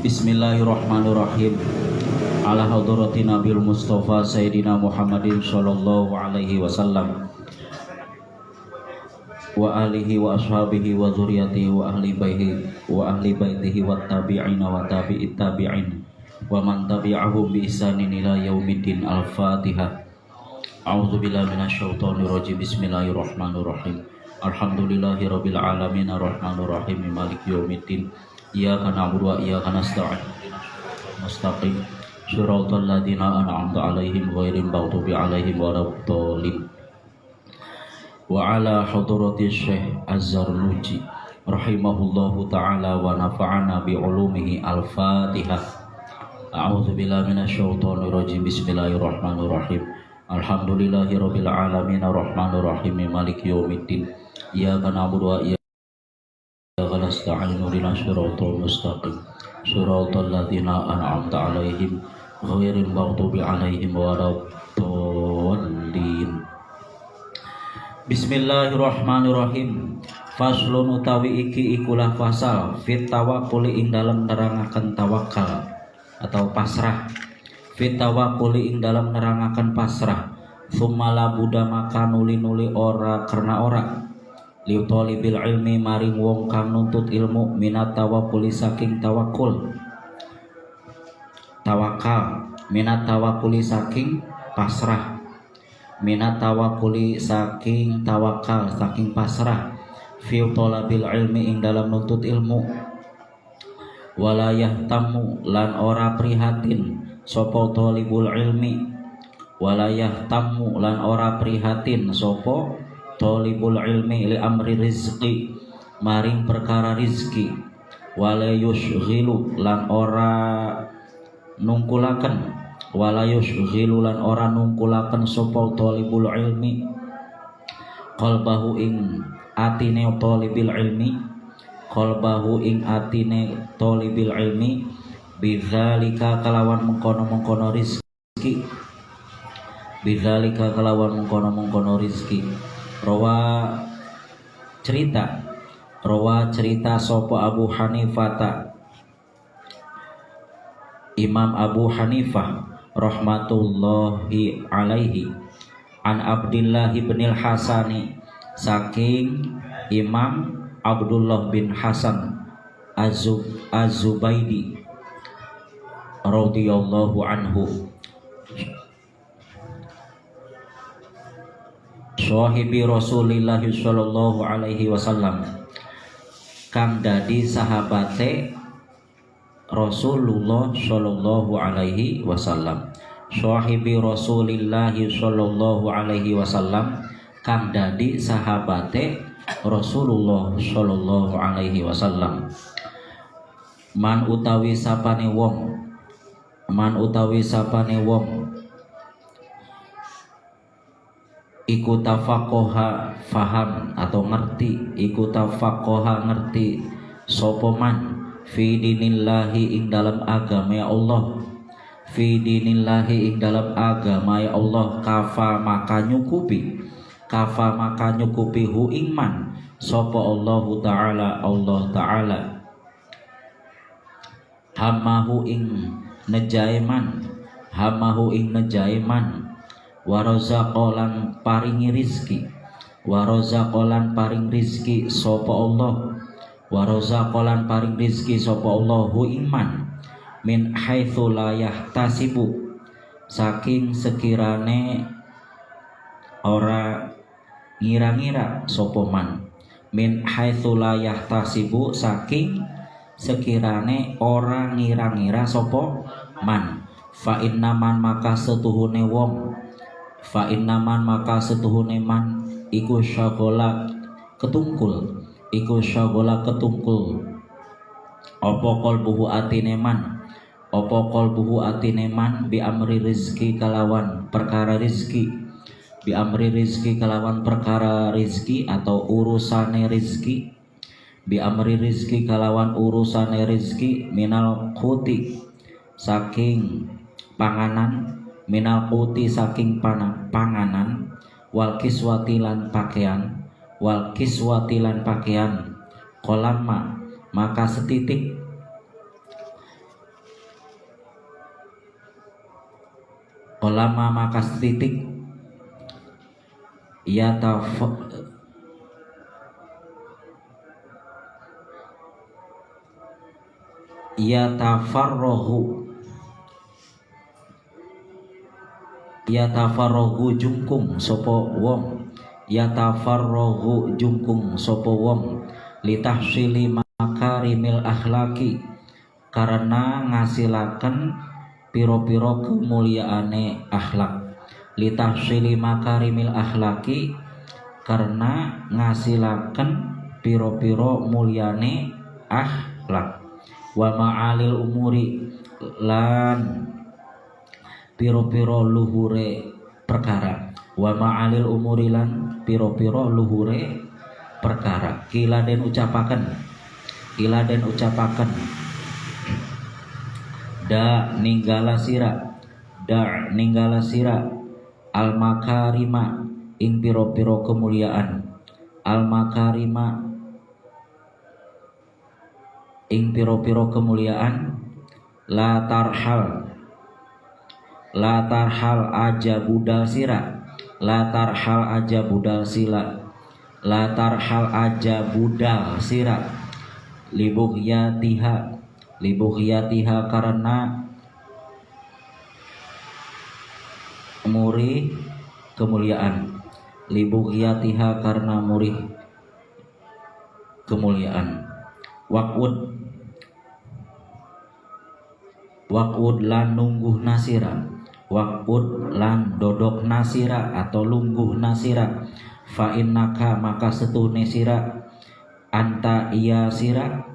Bismillahirrahmanirrahim. Ala hadratin Nabil Mustafa Sayyidina Muhammadin sallallahu alaihi wasallam wa alihi wa ashabihi wa zuriyatihi wa ahli baitihi wa tabi'ina wa tabi'it tabi'in wa man tabi'ahum bi ihsanin ila yaumiddin. Al-Fatihah. A'udzubillahi minasyaitonir rajim. Bismillahirrahmanirrahim. Alhamdulillahirabbil alamin arrahmanir rahim maliki yaumiddin. Iyyaka na'budu wa iyyaka nasta'in. Mustaqim shiratal ladzina an'amta 'alaihim ghairil maghdubi 'alaihim waladdallin. Wa ala hadrati Syekh Az-Zarnuji rahimahullahu ta'ala wa nafa'ana bi ulumihi. Al-Fatihah. A'udzubillahi minasyaitonir rajim. Bismillahirrahmanirrahim. Alhamdulillahirabbil alamin arrahmanir rahim maliki yaumiddin. Iyyaka na'budu wa iyyaka nasta'in ihdinas siratal mustaqim siratal ladzina an'amta 'alaihim ghairil maghdubi 'alaihim waladdallin. Bismillahirrahmanirrahim. Faslun utawi iki ikulah fasal fit tawakkuli ing dalem nerangaken tawakal atau pasrah. Fit tawakkuli ing dalem nerangaken pasrah. Sumala buda maka nuli-nuli ora karena ora li talibil ilmi maring wong kang nuntut ilmu minat tawakkuli saking tawakul. Tawakal minat tawakkuli saking pasrah. Minat tawakkuli saking tawakal saking pasrah. Fi talabil ilmi ing dalam nuntut ilmu. Walayah tamu lan ora prihatin sapa talibul ilmi. Walayah tamu lan ora prihatin sapa talibul ilmi li amri rizqi maring perkara rizki. Walayushghilu lan ora nungkulaken. Walayushghilu lan ora nungkulaken sapa talibul ilmi qalbahu ing atine talibil ilmi. Qalbahu ing atine talibil ilmi bidzalika kalawan mengkono-mengkono rizki. Bidzalika kalawan mengkono-mengkono rizki. Rawa cerita sapa Abu Hanifah, Imam Abu Hanifah rahmatullahi alaihi, an Abdullah bin Hasani saking Imam Abdullah bin Hasan Az-Zubaidi radhiyallahu anhu, sahibi Rasulillah sallallahu alaihi wasallam, kang dadi sahabate Rasulullah sallallahu alaihi wasallam. Sahibi Rasulillah sallallahu alaihi wasallam, kang dadi sahabate Rasulullah sallallahu alaihi wasallam. Man utawi sapane wong iku tafaqoha faham atau ngerti, iku tafaqoha ngerti sapa man fi dinillahi ing dalam agama ya Allah. Fi dinillahi ing dalam agama ya Allah. Kafa maka nyukupi hu ingman sapa Allah Ta'ala hamahu ing nejaiman warazaqolan paringi rizki sapa Allah hu ingman min haitsu la yahtasibu saking sekirane ora ngira-ngira sapa man. Min haitsu la yahtasibu saking sekirane ora ngira-ngira sapa man. Fa innaman maka setuhune man iku syagola ketungkul apa qalbuhu atine man bi amri rizki kalawan perkara rizki. Bi amri rizki kalawan perkara rizki atau urusane rizki. Bi amri rizki kalawan urusane rizki minal kuti saking panganan, minal kuti saking panganan, wal kiswati lan pakaian, kolama maka setitik. Kolama maka setitik. Yatafarrohu jungkung sopo wong, yatafarrohu jungkung sopo wong, litahsili makarimil akhlaki, karena ngasilaken piro-piro kemuliaane akhlak. Litahsili makarimil akhlaki, karena ngasilaken piro-piro muliane akhlak. Wa ma'alil umuri lan piro-piro luhure perkara. Wa ma'alil umuri lan piro-piro luhure perkara. Kila den ucapaken da ninggala sira al makarima ing piro-piro kemuliaan, al makarima ing piro-piro kemuliaan, la tarhal aja budal sira, la tarhal aja budal sira libuhyatiha karena muri kemuliaan, libuhyatiha karena muri kemuliaan. Waqud lan nungguh nasira, waqud lan dodok nasira atau lungguh nasira. Fa innaka maka setuhne sira, anta hiya sira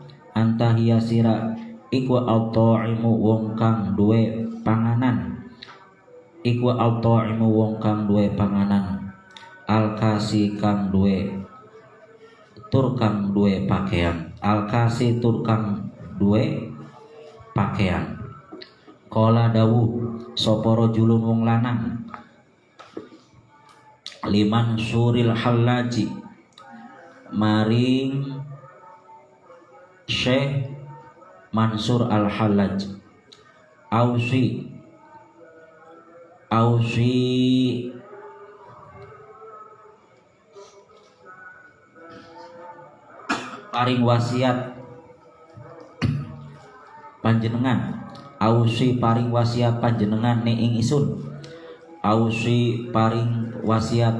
iku al-ta'imu wong kang duwe panganan, al-kasi kang duwe tur kang duwe pakaian, al-kasi tur kang duwe pakaian. Qala dawuh sapa rajulun wong lanang, liman suril hallaji maring Syekh Mansur al-Hallaj, ausi paring wasiat panjenengan, ausi paring wasiat panjenengan ni ing isun, ausi paring wasiat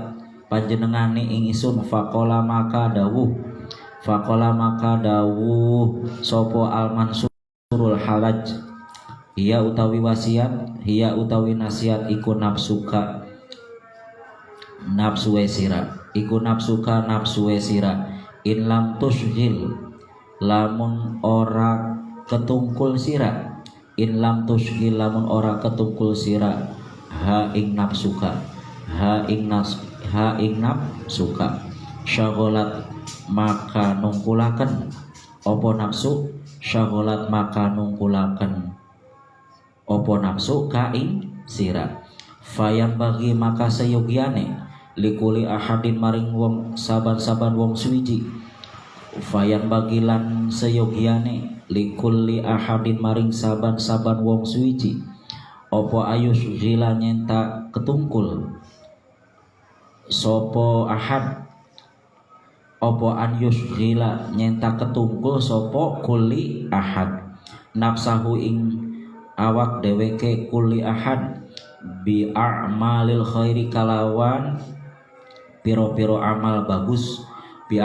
panjenengan ni ing isun. Faqala maka dawuh sopo al mansurul halaj, hiya utawi wasiat, hiya utawi nasihat iku nafsuka nafsuwe sira, in lam tushghil lamun ora ketungkul sira, in lam tushghil lamun ora ketungkul sira, ha ing nafsuka syagolat maka nungkulaken opo nafsu, syagolat maka nungkulaken opo nafsu ka ing sira. Fayam bagi maka seyogyane likuli ahadin maring wong saban-saban wong suwiji, fayam bagi lan seyogyane likuli ahadin maring saban-saban wong suwiji opo ayus gila nyenta ketungkul sopo ahad, opo an yusghila nyenta ketungkul sopo kuli ahad, nafsahu ing awak dheweke kuli ahad, bi a'malil khairi kalawan piro-piro amal bagus, bi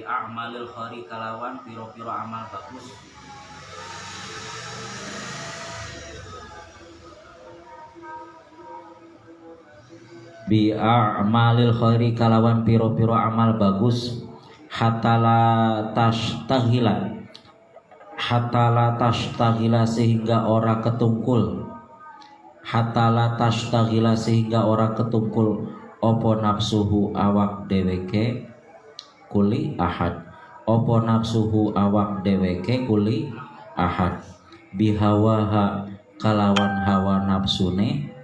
a'malil khairi kalawan piro-piro amal bagus, bi a'malil khairi kalawan piro-piro amal bagus, hatta la tashtahila sehingga ora ketungkul, opo nafsuhu awak dheweke kuli ahad, opo nafsuhu awak dheweke kuli ahad, bihawaha kalawan hawa nafsune,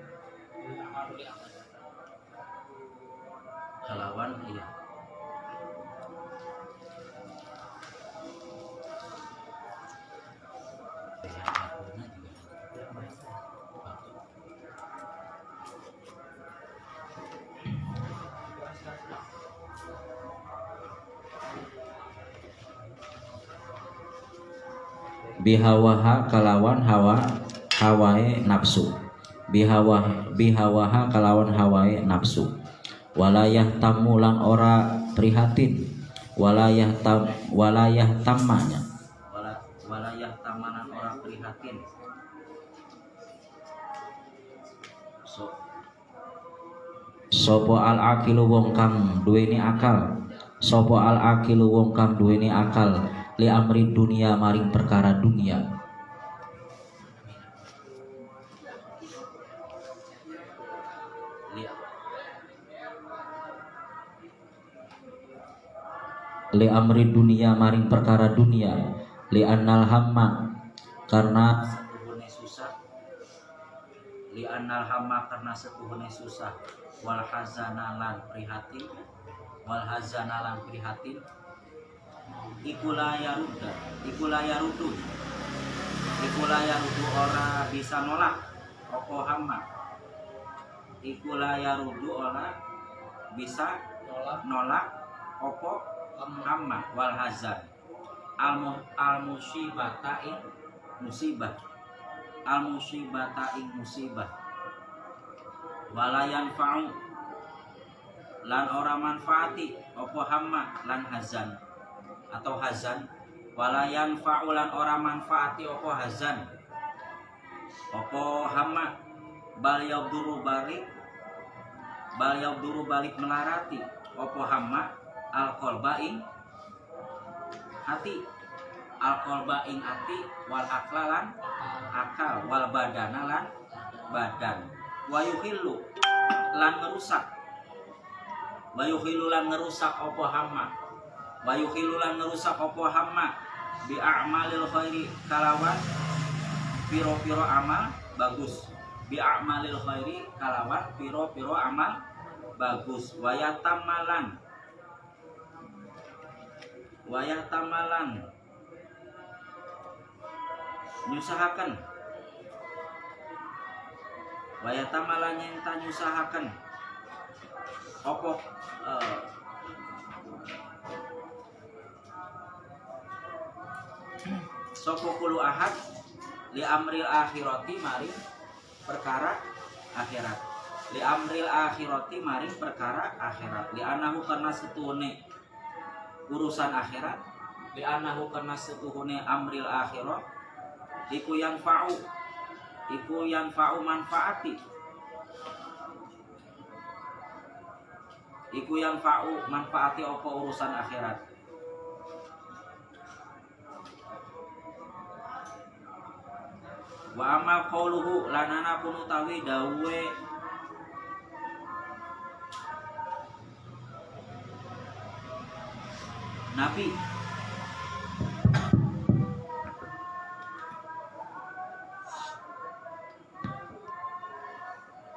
bihawaha kalawan hawae nafsu, bihawaha kalawan hawae nafsu, walayah tamulan ora prihatin, walayah tamanya, walayah tamanan ora prihatin. Sopo al akilu wong kang duweni akal, sopo al akilu wong kang duweni akal, li amri dunia maring perkara dunia. Li amri dunia maring perkara dunia, li annal hamma karena setuhune susah, li annal hamma karena setuhune susah, wal hazana lan prihatin, wal hazana lan prihatin, iku la yarudu ora bisa nolak opo hamma, iku la yarudu ora bisa nolak opo hamma, wal hazan al musibata ing musibah, walayan fa'u lan ora manfaati opo hamma lan hazan, atau hazan, walayan fa'u lan ora manfaati opo hazan opo hamma, bal yabduru balik melarati opo hamma al qalba ing hati, wal aklalan akal, wal badana lan badan, wa yuhillu lan ngerusak opo hamma, bi a'malil khairi kalawan piro-piro amal bagus, bi a'malil khairi kalawan piro-piro amal bagus, wayatamalan nyusahaken, wayatamalan nyenta nyusahaken opo sopo kulu ahad li amril akhirati maring perkara akhirat, li amril akhirati maring perkara akhirat, li anahu karena setuhune urusan akhirat, li anahu karena setuhune amril akhirat, iku yang fa'u manfaati, iku yang fa'u manfaati opo urusan akhirat. Wa amma qauluhu lanana pun utawi dawe Nabi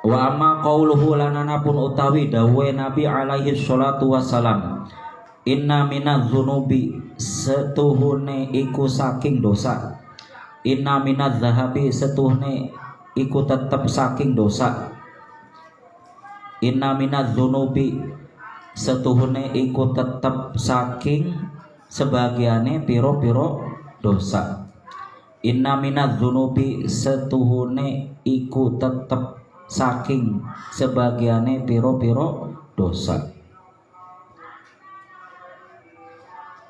wa amma qauluhu lanana pun utawi dawe Nabi alaihi sholatu wassalam, inna minadz dzunubi setuhune iku saking dosa, inna minadz zahabi setuhune iku tetep saking dosa, inna minadz dzunubi setuhune iku tetep saking sebagiane piro-piro dosa, inna minadz dzunubi setuhune iku tetep saking sebagiane piro-piro dosa.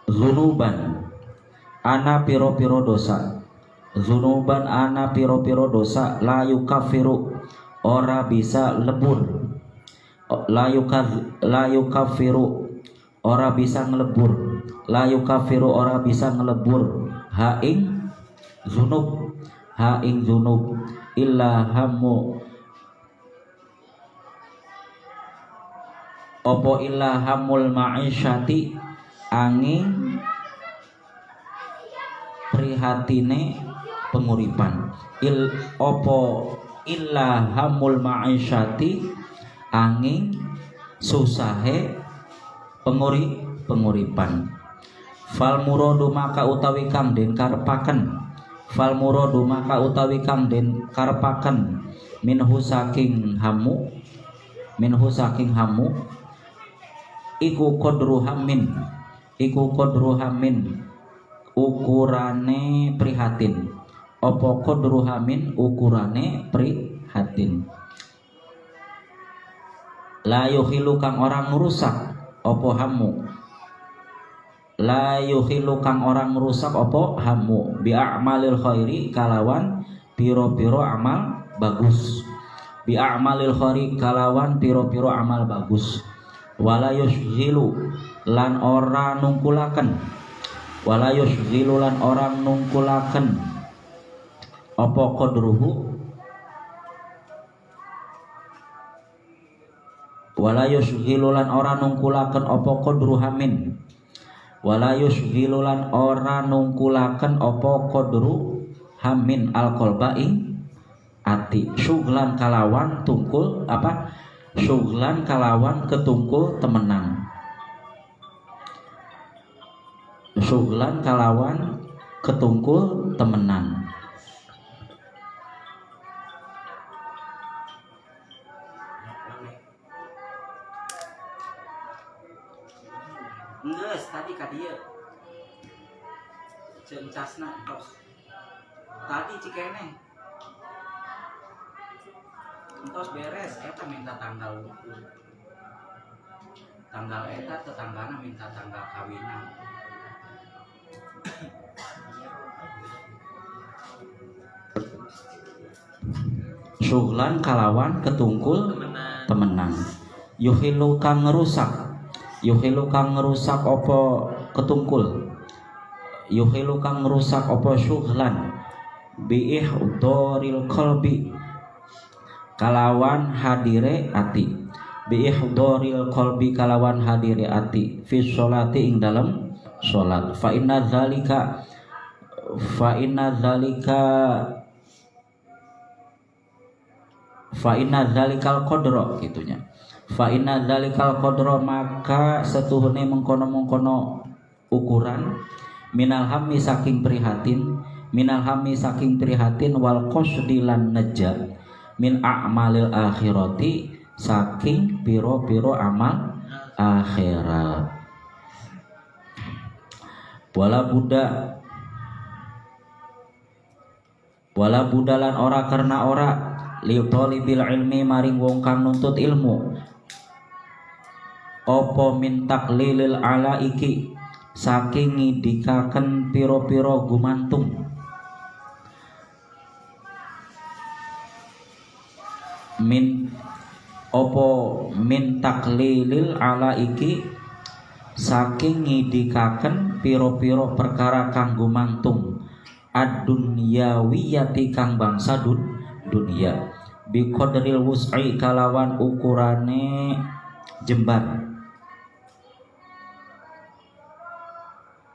Zunuban ana piro-piro dosa, zunuban ana piro-piro dosa, la yukafiru ora bisa lebur, la yukafiru ora bisa ngelebur, la yukafiru ora bisa ngelebur haing zunub illa hamu opo illa hamul ma'isyati angin prihatine penguripan, opo illa hamul ma'isyati angin susahe penguripan. Fal muradu maka utawi kang den karepaken, fal muradu maka utawi kang den karepaken minhu saking hamu iku kodru hamin ukurane prihatin. Apa qadruhamin ukurane prihatin. La yuhilu kang orang merusak apa hamu. La yuhilu kang orang merusak apa hamu bi a'malil khairi kalawan piro-piro amal bagus. Bi a'malil khairi kalawan piro-piro amal bagus. Wala yushghilu lan ora nungkulaken. Wala yushghilu lan orang nungkulaken apa qadruhu. Wala yushghilu lan ora nungkulaken apa qadruhamin. Wala yushghilu lan ora nungkulaken apa qadru hamin alqalba ing ati. Syughlan kalawan tungkul apa? Syughlan kalawan ketungkul temenan. Syughlan kalawan ketungkul temenan. Nges tadi ka dieu. Ceung casna tos. Tadi cikene. Entos beres eta minta tanggal buku. Tanggal eta tetanggana minta tanggal kawinan. Syughlan kalawan ketungkul temenan. Yuhilu kang ngerusak. Yuhilu kang ngerusak apa ketungkul. Yuhilu kang ngerusak apa syughlan bi ihdoril qalbi kalawan hadire ati. Bi ihdoril qalbi kalawan hadire ati fi sholati ing dalem salat. Fa inna dzalika dzalikal qadra gitunya. Fa inna dzalikal qadra maka setuhune mengkono-mengkono ukuran minal hammi saking prihatin wal qasdi lan najat min a'malil akhirati saking piro-piro amal akhirat. Wala budalan ora karena ora li talibil ilmi maring wong kang nuntut ilmu opo min taklilil alaiki saking ngidikaken piro-piro gumantung. Min taklilil alaiki saking ngidikaken piro-piro perkara kang gumantung ad-dunyawiyati kang bangsa dunia bi qadril wus'i kalawan ukurane jembar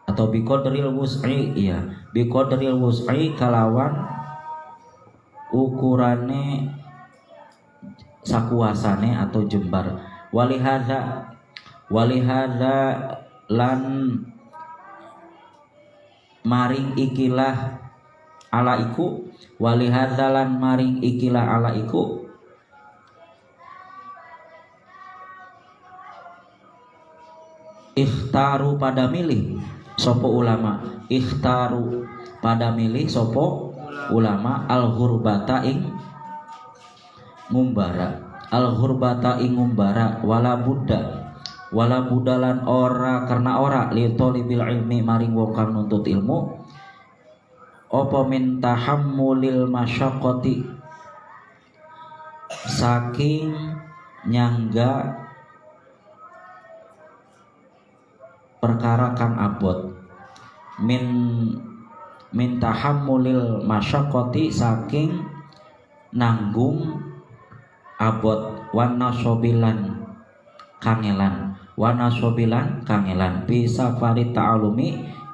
atau bi qadril wus'i bi qadril wus'i kalawan ukurane sakuasane atau jembar. Walihadza lan maring ikilah ala iku walihadzalan maring ikilah ala iku ikhtaru pada milih sopo ulama ikhtaru pada milih sopo ulama al-ghurbata ing ngumbara wala budalan ora karena ora li talibil ilmi maring wong kang nuntut ilmu apa min tahammulil masyaqqati saking nyangga perkara kang abot min tahammulil masyaqqati saking nanggung abot wanasobilan kangelan bisa farid ta'alumi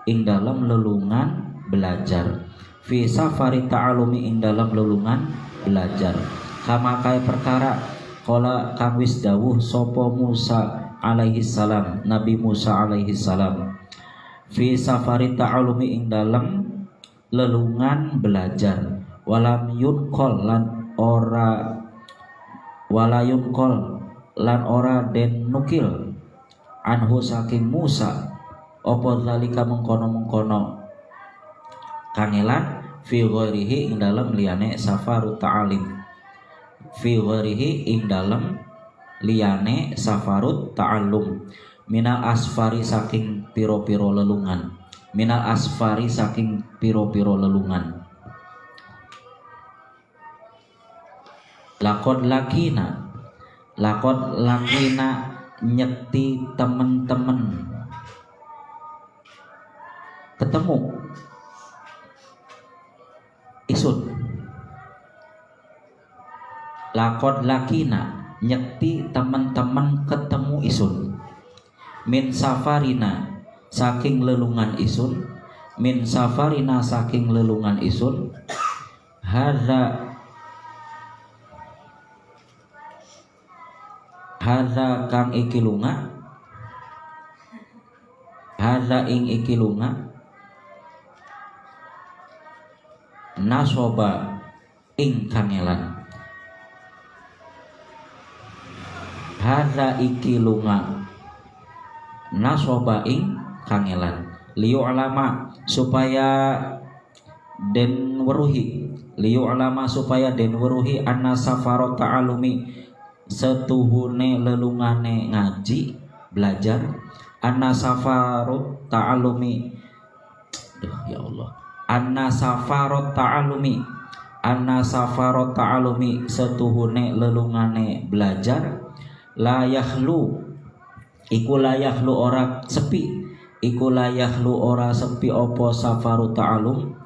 ing dalam lelungan belajar kama kaya perkara kala kang wis dawuh sapa Musa alaihi salam Nabi Musa alaihi salam fi safari ta'alumi ing dalam lelungan belajar walam yunqal lan ora den nukil anhu saking Musa apa zalika mengkono kangelan fi ghairihi ing dalem liyane safarut ta'alim, fi ghairihi ing dalem liyane safarut ta'allum, minal asfari saking piro-piro lelungan, minal asfari saking piro-piro lelungan. Lakod lakina nyekti temen-temen ketemu isun. Lakod lakina nyekti temen-temen ketemu isun, min safarina saking lelungan isun, min safarina saking lelungan isun, hadza kang iki lunga, hadza ing iki lunga, nasoba ing kangelan, hadza iki lunga nasoba ing kangelan, liu alama supaya den weruhi, liu alama supaya den weruhi anna safarot ta'alumi setuhune lelungane ngaji belajar, anna safarot ta'alumi, ya Allah, anna safarot ta'alumi, anna safarot ta'alumi setuhune lelungane belajar, la yakhlu iku la yakhlu ora sepi, iku la yakhlu ora sepi opo safarut ta'alum,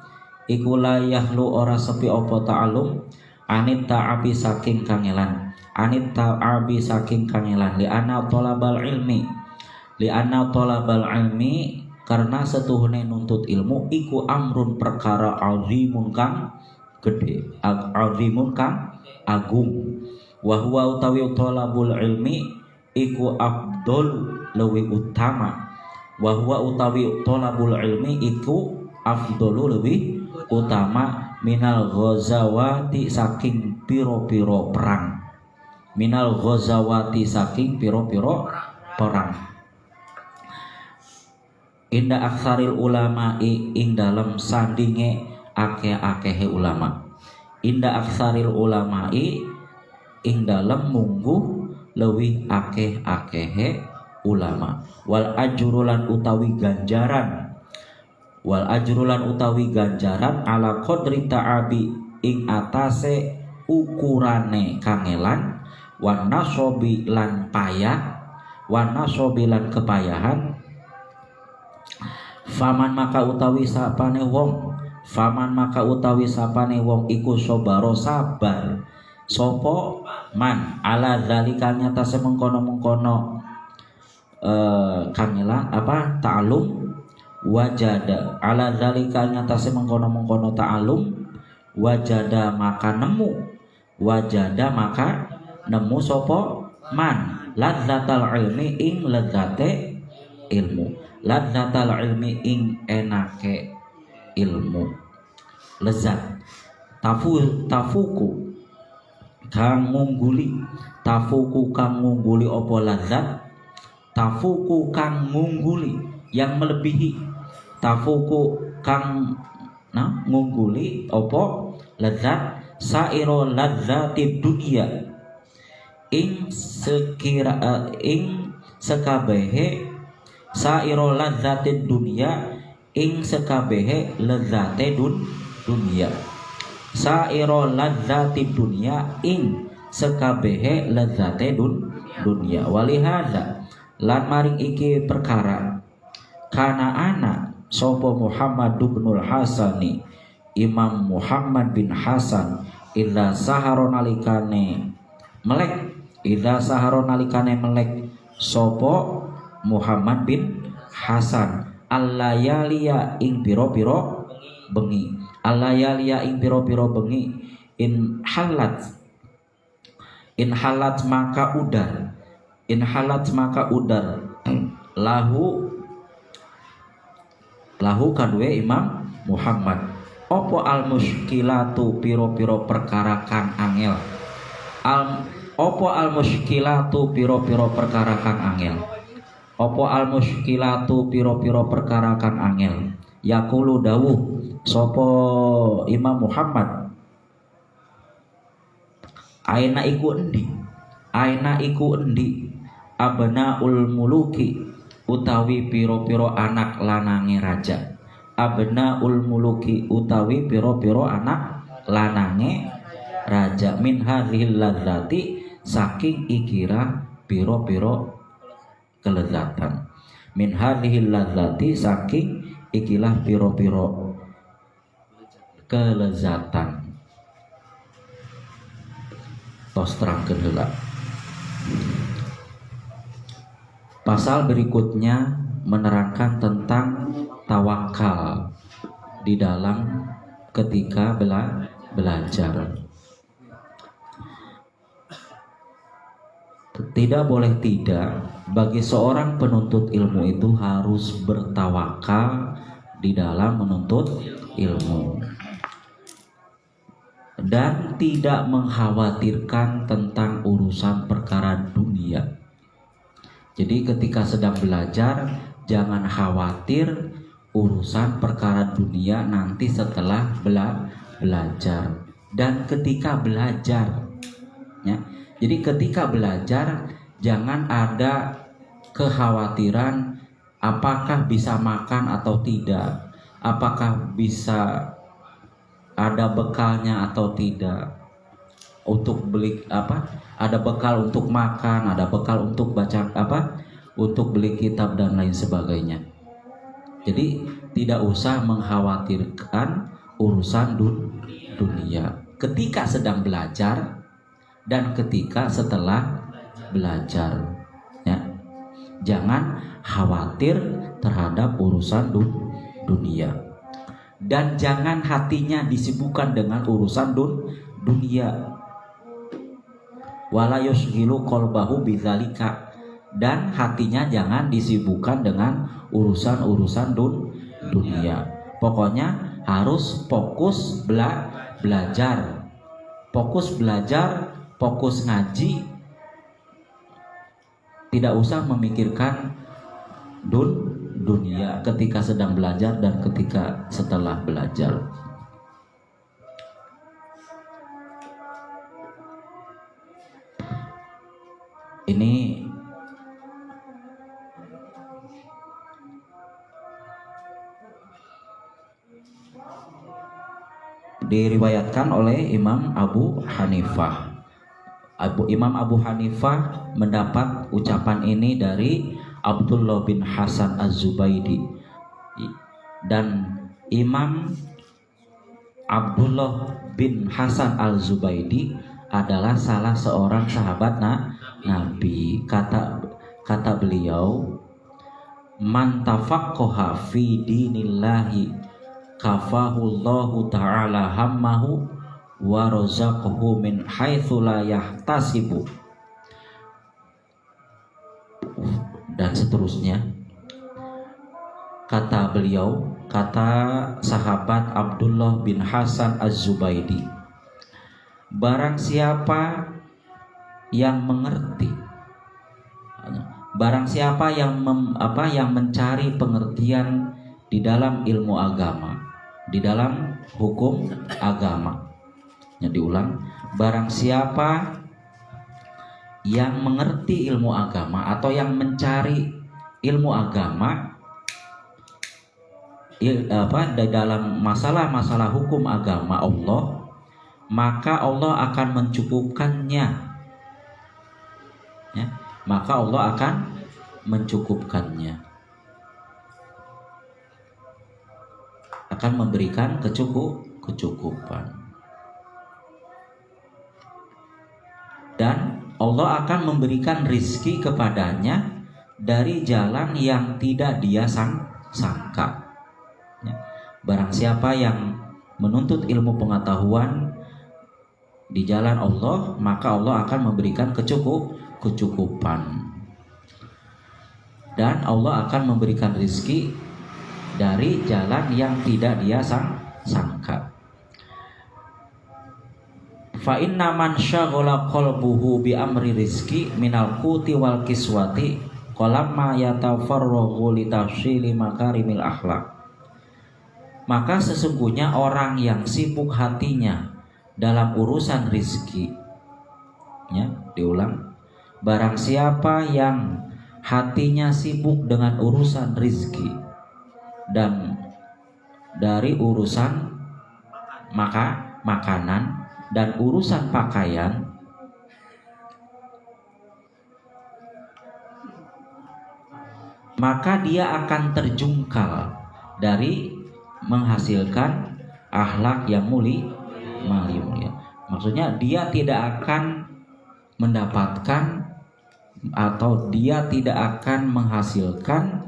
iku la yakhlu ora sepi opo ta'alum, anit ta'abi saking kangelan, anit ta'abi saking kangelan, li anna tolabal ilmi, li anna tolabal ilmi karena setuhune nuntut ilmu iku amrun perkara azimun kang gede, azimun kang agung, wa huwa utawi tolabul ilmi iku afdol lewi utama, wa huwa utawi tolabul ilmi iku afdolu lewi utama, minal ghazawati saking piro-piro perang, minal ghazawati saking piro-piro perang. Inda aksaril ulama ing dalam sandinge akeh-akehe ulama, inda aksaril ulama ing dalam mungguh lewi akeh-akehe ulama, wal ajrulan utawi ganjaran, wal ajrulan utawi ganjaran ala qadri ta'abi ing atase ukurane kangelan, wan nasobi lan payah, wan nasobi lan kepayahan, faman maka utawi sapane wong, faman maka utawi sapane wong iku sobaro sabar sopo man ala zalika nyata semengkono-mengkono kangelan apa ta'alum, wajada ala zalika nyata semengkono-mengkono ta'alum, wajada maka nemu, wajada maka nemu sopo man ladzatal ilmi ing ladzate ilmu, ladzatal ilmi ing enake ilmu, lezat, tafuku kang ngungguli, tafuku kang ngungguli opo lazat, tafuku kang ngungguli yang melebihi, tafuku kang ngungguli opo lazat, sairo lazatid dunia ing sekira ing sekabehe, sairo lazatid dunia ing sekabehe lazate dunia, sairo ladzati dunia ing sekabehe ladzate dunia, walihadza lan maring iki perkara kana ana sopo Muhammad ibnul Hasani, Imam Muhammad bin Hasan, idza saharo nalikane melek, idza saharo nalikane melek sopo Muhammad bin Hasan allayaliya ing piro-piro bengi, allayaliya ing piro-piro bengi, in halat maka udar, in halat maka udar lahu kadue Imam Muhammad opo al muskilatu piro-piro perkara kang angel, opo al muskilatu piro-piro perkara kang angel, opo al muskilatu piro-piro perkara kang angel, Yaqulu dawuh sapa Imam Muhammad, aina iku endi abnaul muluki utawi piro-piro anak lanange raja. Abnaul muluki utawi piro-piro anak lanange raja. Min hadhil ladzati saking ikira piro-piro kelezatan. Min hadhil ladzati saking ikilah piro-piro kelezatan. Tos terangkeun heula. Pasal berikutnya menerangkan tentang tawakal di dalam ketika belajar. Tidak boleh tidak, bagi seorang penuntut ilmu itu harus bertawakal di dalam menuntut ilmu dan tidak mengkhawatirkan tentang urusan perkara dunia. Jadi ketika sedang belajar jangan khawatir urusan perkara dunia nanti setelah belajar. Dan ketika belajar ya, jadi ketika belajar jangan ada kekhawatiran apakah bisa makan atau tidak, apakah bisa ada bekalnya atau tidak, untuk beli ada bekal untuk makan, ada bekal untuk baca untuk beli kitab dan lain sebagainya. Jadi tidak usah mengkhawatirkan urusan dunia ketika sedang belajar dan ketika setelah belajar ya. Jangan khawatir terhadap urusan dunia dan jangan hatinya disibukkan dengan urusan dunia. Wala yusghilu qalbahu bidzalika, dan hatinya jangan disibukkan dengan urusan-urusan dunia. Pokoknya harus fokus belajar. Fokus belajar, fokus ngaji. Tidak usah memikirkan dunia ketika sedang belajar dan ketika setelah belajar. Ini diriwayatkan oleh Imam Abu Hanifah. Imam Abu Hanifah mendapat ucapan ini dari Abdullah bin Hasan Az-Zubaidi, dan Imam Abdullah bin Hasan Al-Zubaidi adalah salah seorang sahabat Nabi. Kata beliau, man tafaqqaha fi dinillahi kafahullahu ta'ala hammahu wa razaqahu min haitsu la yahtasibu, dan seterusnya. Kata beliau, kata sahabat Abdullah bin Hasan Az-Zubaidi, barang siapa yang mengerti, barang siapa yang mencari pengertian di dalam ilmu agama, di dalam hukum agama. Diulang, barang siapa yang mengerti ilmu agama atau yang mencari ilmu agama di dalam masalah-masalah hukum agama Allah, maka Allah akan mencukupkannya ya, maka Allah akan mencukupkannya, akan memberikan kecukupan, dan Allah akan memberikan rizki kepadanya dari jalan yang tidak dia sangka ya. Barang siapa yang menuntut ilmu pengetahuan di jalan Allah, maka Allah akan memberikan kecukupan, dan Allah akan memberikan rizki dari jalan yang tidak dia sangka. Fa inna man syaghala qalbuhu bi amri rizki minal quti wal kiswati qalamma yatafarraghu li tafsili makarimil akhlaq maka sesungguhnya orang yang sibuk hatinya dalam urusan rizki, ya, diulang, barang siapa yang hatinya sibuk dengan urusan rizki dan dari urusan makanan dan urusan pakaian, maka dia akan terjungkal dari menghasilkan akhlak yang mulia. Maksudnya dia tidak akan mendapatkan atau dia tidak akan menghasilkan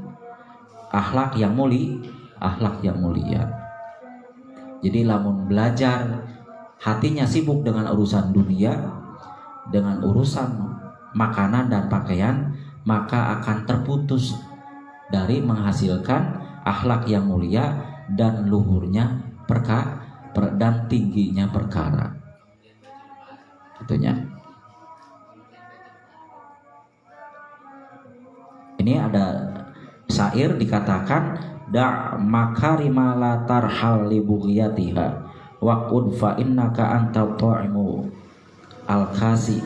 akhlak yang mulia. Jadi lamun belajar hatinya sibuk dengan urusan dunia, dengan urusan makanan dan pakaian, maka akan terputus dari menghasilkan akhlak yang mulia dan luhurnya dan tingginya perkara. Itunya. Ini ada syair dikatakan, da' makarima la tarhal li bughyatiha wa qud fa innaka anta ta'imu al-kasi.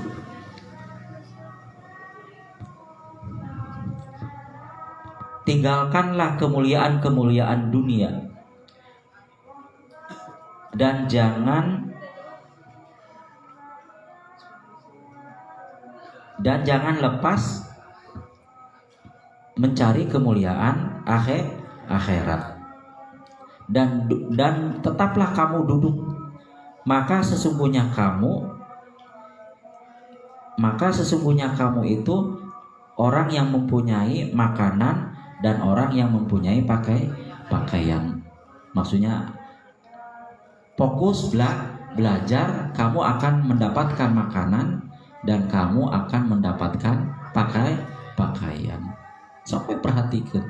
Tinggalkanlah kemuliaan-kemuliaan dunia dan jangan lepas mencari kemuliaan akhirat. Dan tetaplah kamu duduk, maka sesungguhnya kamu itu orang yang mempunyai makanan dan orang yang mempunyai pakaian. Maksudnya fokus belajar, kamu akan mendapatkan makanan dan kamu akan mendapatkan pakaian. Sampai perhatikan,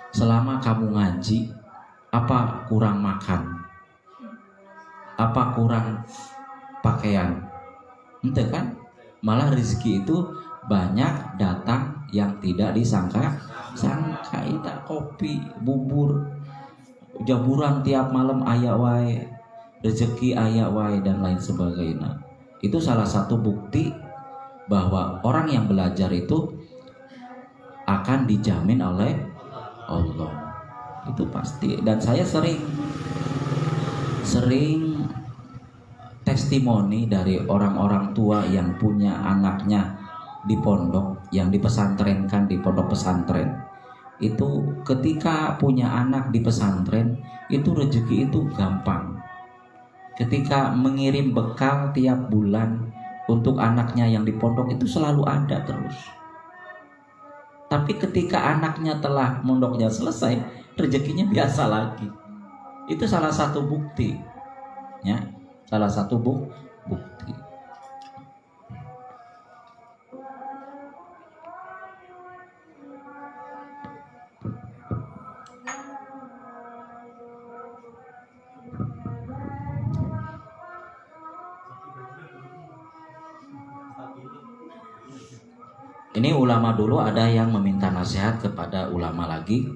selama kamu ngaji, apa kurang makan, apa kurang pakaian, ente kan? Malah rezeki itu banyak datang yang tidak disangka. Itu kopi, bubur, jamuran tiap malam aya wae, rezeki aya wae dan lain sebagainya. Itu salah satu bukti bahwa orang yang belajar itu akan dijamin oleh Allah. Itu pasti. Dan saya sering testimoni dari orang-orang tua yang punya anaknya di pondok, yang dipesantrenkan di pondok pesantren. Itu ketika punya anak di pesantren, itu rezeki itu gampang. Ketika mengirim bekal tiap bulan untuk anaknya yang di pondok, itu selalu ada terus. Tapi ketika anaknya telah mondoknya selesai, rezekinya biasa lagi. Itu salah satu bukti, ya, salah satu bukti. Ini ulama dulu ada yang meminta nasihat kepada ulama lagi.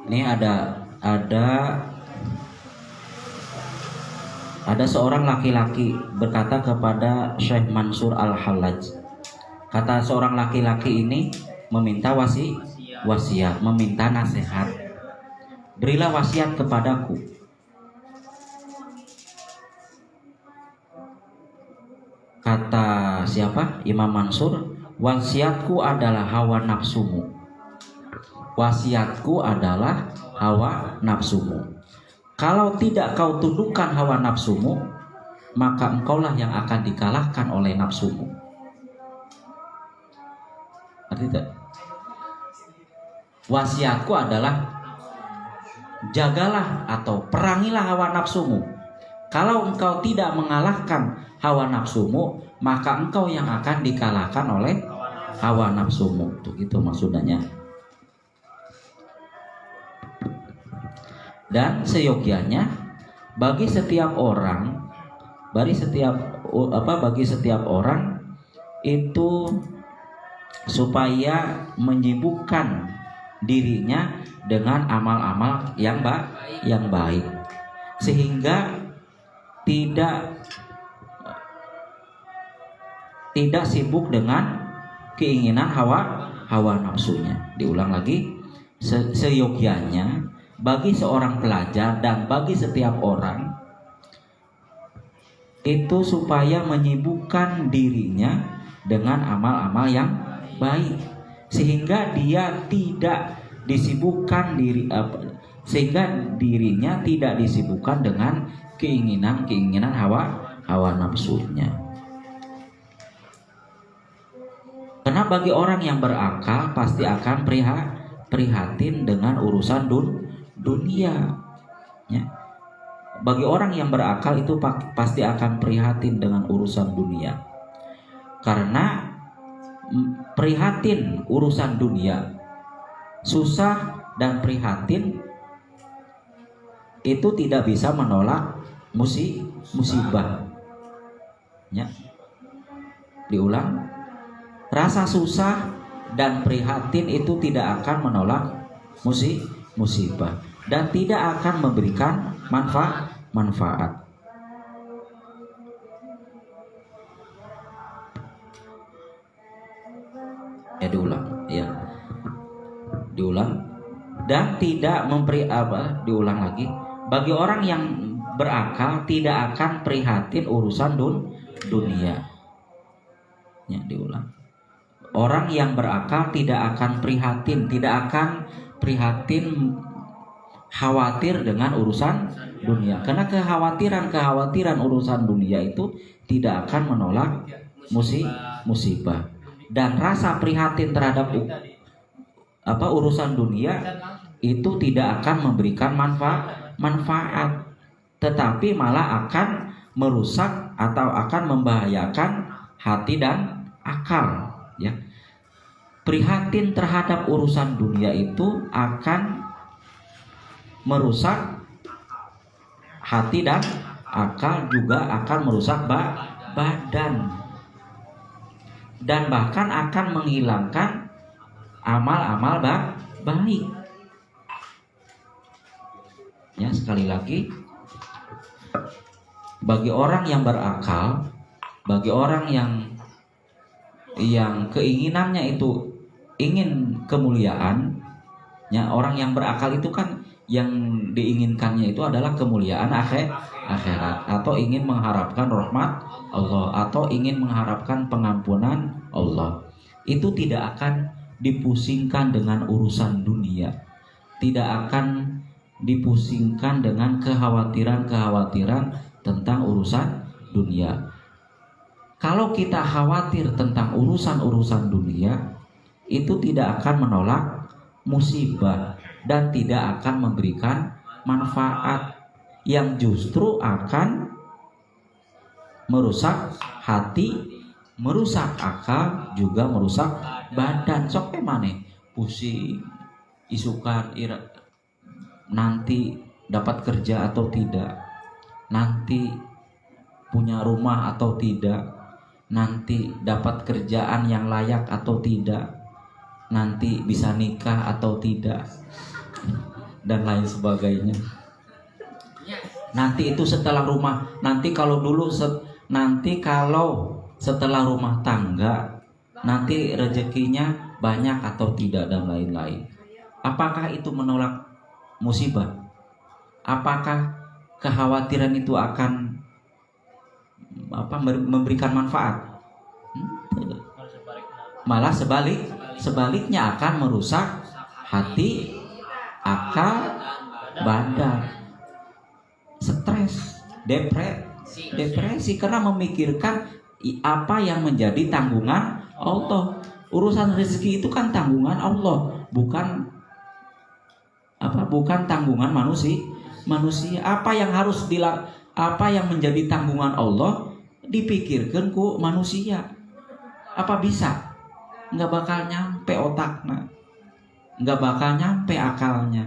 Ini ada seorang laki-laki berkata kepada Syekh Mansur Al-Hallaj. Kata seorang laki-laki ini meminta wasiat, meminta nasihat. Berilah wasiat kepadaku. Kata siapa? Imam Mansur, wasiatku adalah hawa nafsumu. Wasiatku adalah hawa nafsumu. Kalau tidak kau tundukkan hawa nafsumu, maka engkaulah yang akan dikalahkan oleh nafsumu. Arti tidak? Wasiatku adalah jagalah atau perangilah hawa nafsumu. Kalau engkau tidak mengalahkan hawa nafsumu, maka engkau yang akan dikalahkan oleh hawa nafsumu. Itu maksudnya. Dan seyogianya bagi setiap orang itu supaya menyibukkan dirinya dengan amal-amal yang baik, sehingga tidak sibuk dengan keinginan hawa nafsunya. Diulang lagi, seyogianya bagi seorang pelajar dan bagi setiap orang itu supaya menyibukkan dirinya dengan amal-amal yang baik, sehingga dia tidak disibukkan sehingga dirinya tidak disibukkan dengan keinginan hawa nafsunya. Karena bagi orang yang berakal pasti akan prihatin dengan urusan dunia. Ya. Bagi orang yang berakal itu pasti akan prihatin dengan urusan dunia. Karena prihatin urusan dunia, susah dan prihatin itu tidak bisa menolak musibah. Ya. Diulang, rasa susah dan prihatin itu tidak akan menolak musibah dan tidak akan memberikan manfaat. Diulang dan tidak diulang lagi. Bagi orang yang berakal tidak akan prihatin urusan dunia. Ya, diulang. Orang yang berakal tidak akan prihatin khawatir dengan urusan dunia. Karena kekhawatiran urusan dunia itu tidak akan menolak musibah. Dan rasa prihatin terhadap urusan dunia itu tidak akan memberikan manfaat, tetapi malah akan merusak atau akan membahayakan hati dan akal. Ya, prihatin terhadap urusan dunia itu akan merusak hati dan akal, juga akan merusak badan, dan bahkan akan menghilangkan amal-amal baik. Ya, sekali lagi, bagi orang yang berakal, bagi orang yang keinginannya itu ingin kemuliaan, ya, orang yang berakal itu kan yang diinginkannya itu adalah kemuliaan akhirat, atau ingin mengharapkan rahmat Allah, atau ingin mengharapkan pengampunan Allah. Itu tidak akan dipusingkan dengan urusan dunia, tidak akan dipusingkan dengan kekhawatiran tentang urusan dunia. Kalau kita khawatir tentang urusan dunia, itu tidak akan menolak musibah dan tidak akan memberikan manfaat, yang justru akan merusak hati, merusak akal, juga merusak badan. Sok maneh pusing isukan nanti dapat kerja atau tidak, nanti punya rumah atau tidak, nanti dapat kerjaan yang layak atau tidak, nanti bisa nikah atau tidak. dan lain sebagainya. Nanti itu setelah rumah, nanti kalau setelah rumah tangga, nanti rezekinya banyak atau tidak dan lain-lain. Apakah itu menolak musibah? Apakah kekhawatiran itu akan memberikan manfaat? Malah sebaliknya akan merusak hati, akal, badan, stres, depresi karena memikirkan apa yang menjadi tanggungan Allah. Urusan rezeki itu kan tanggungan Allah, bukan tanggungan manusia. Apa yang menjadi tanggungan Allah dipikirkan ku manusia. Apa bisa? Nggak bakal nyampe otaknya, nggak bakal nyampe akalnya.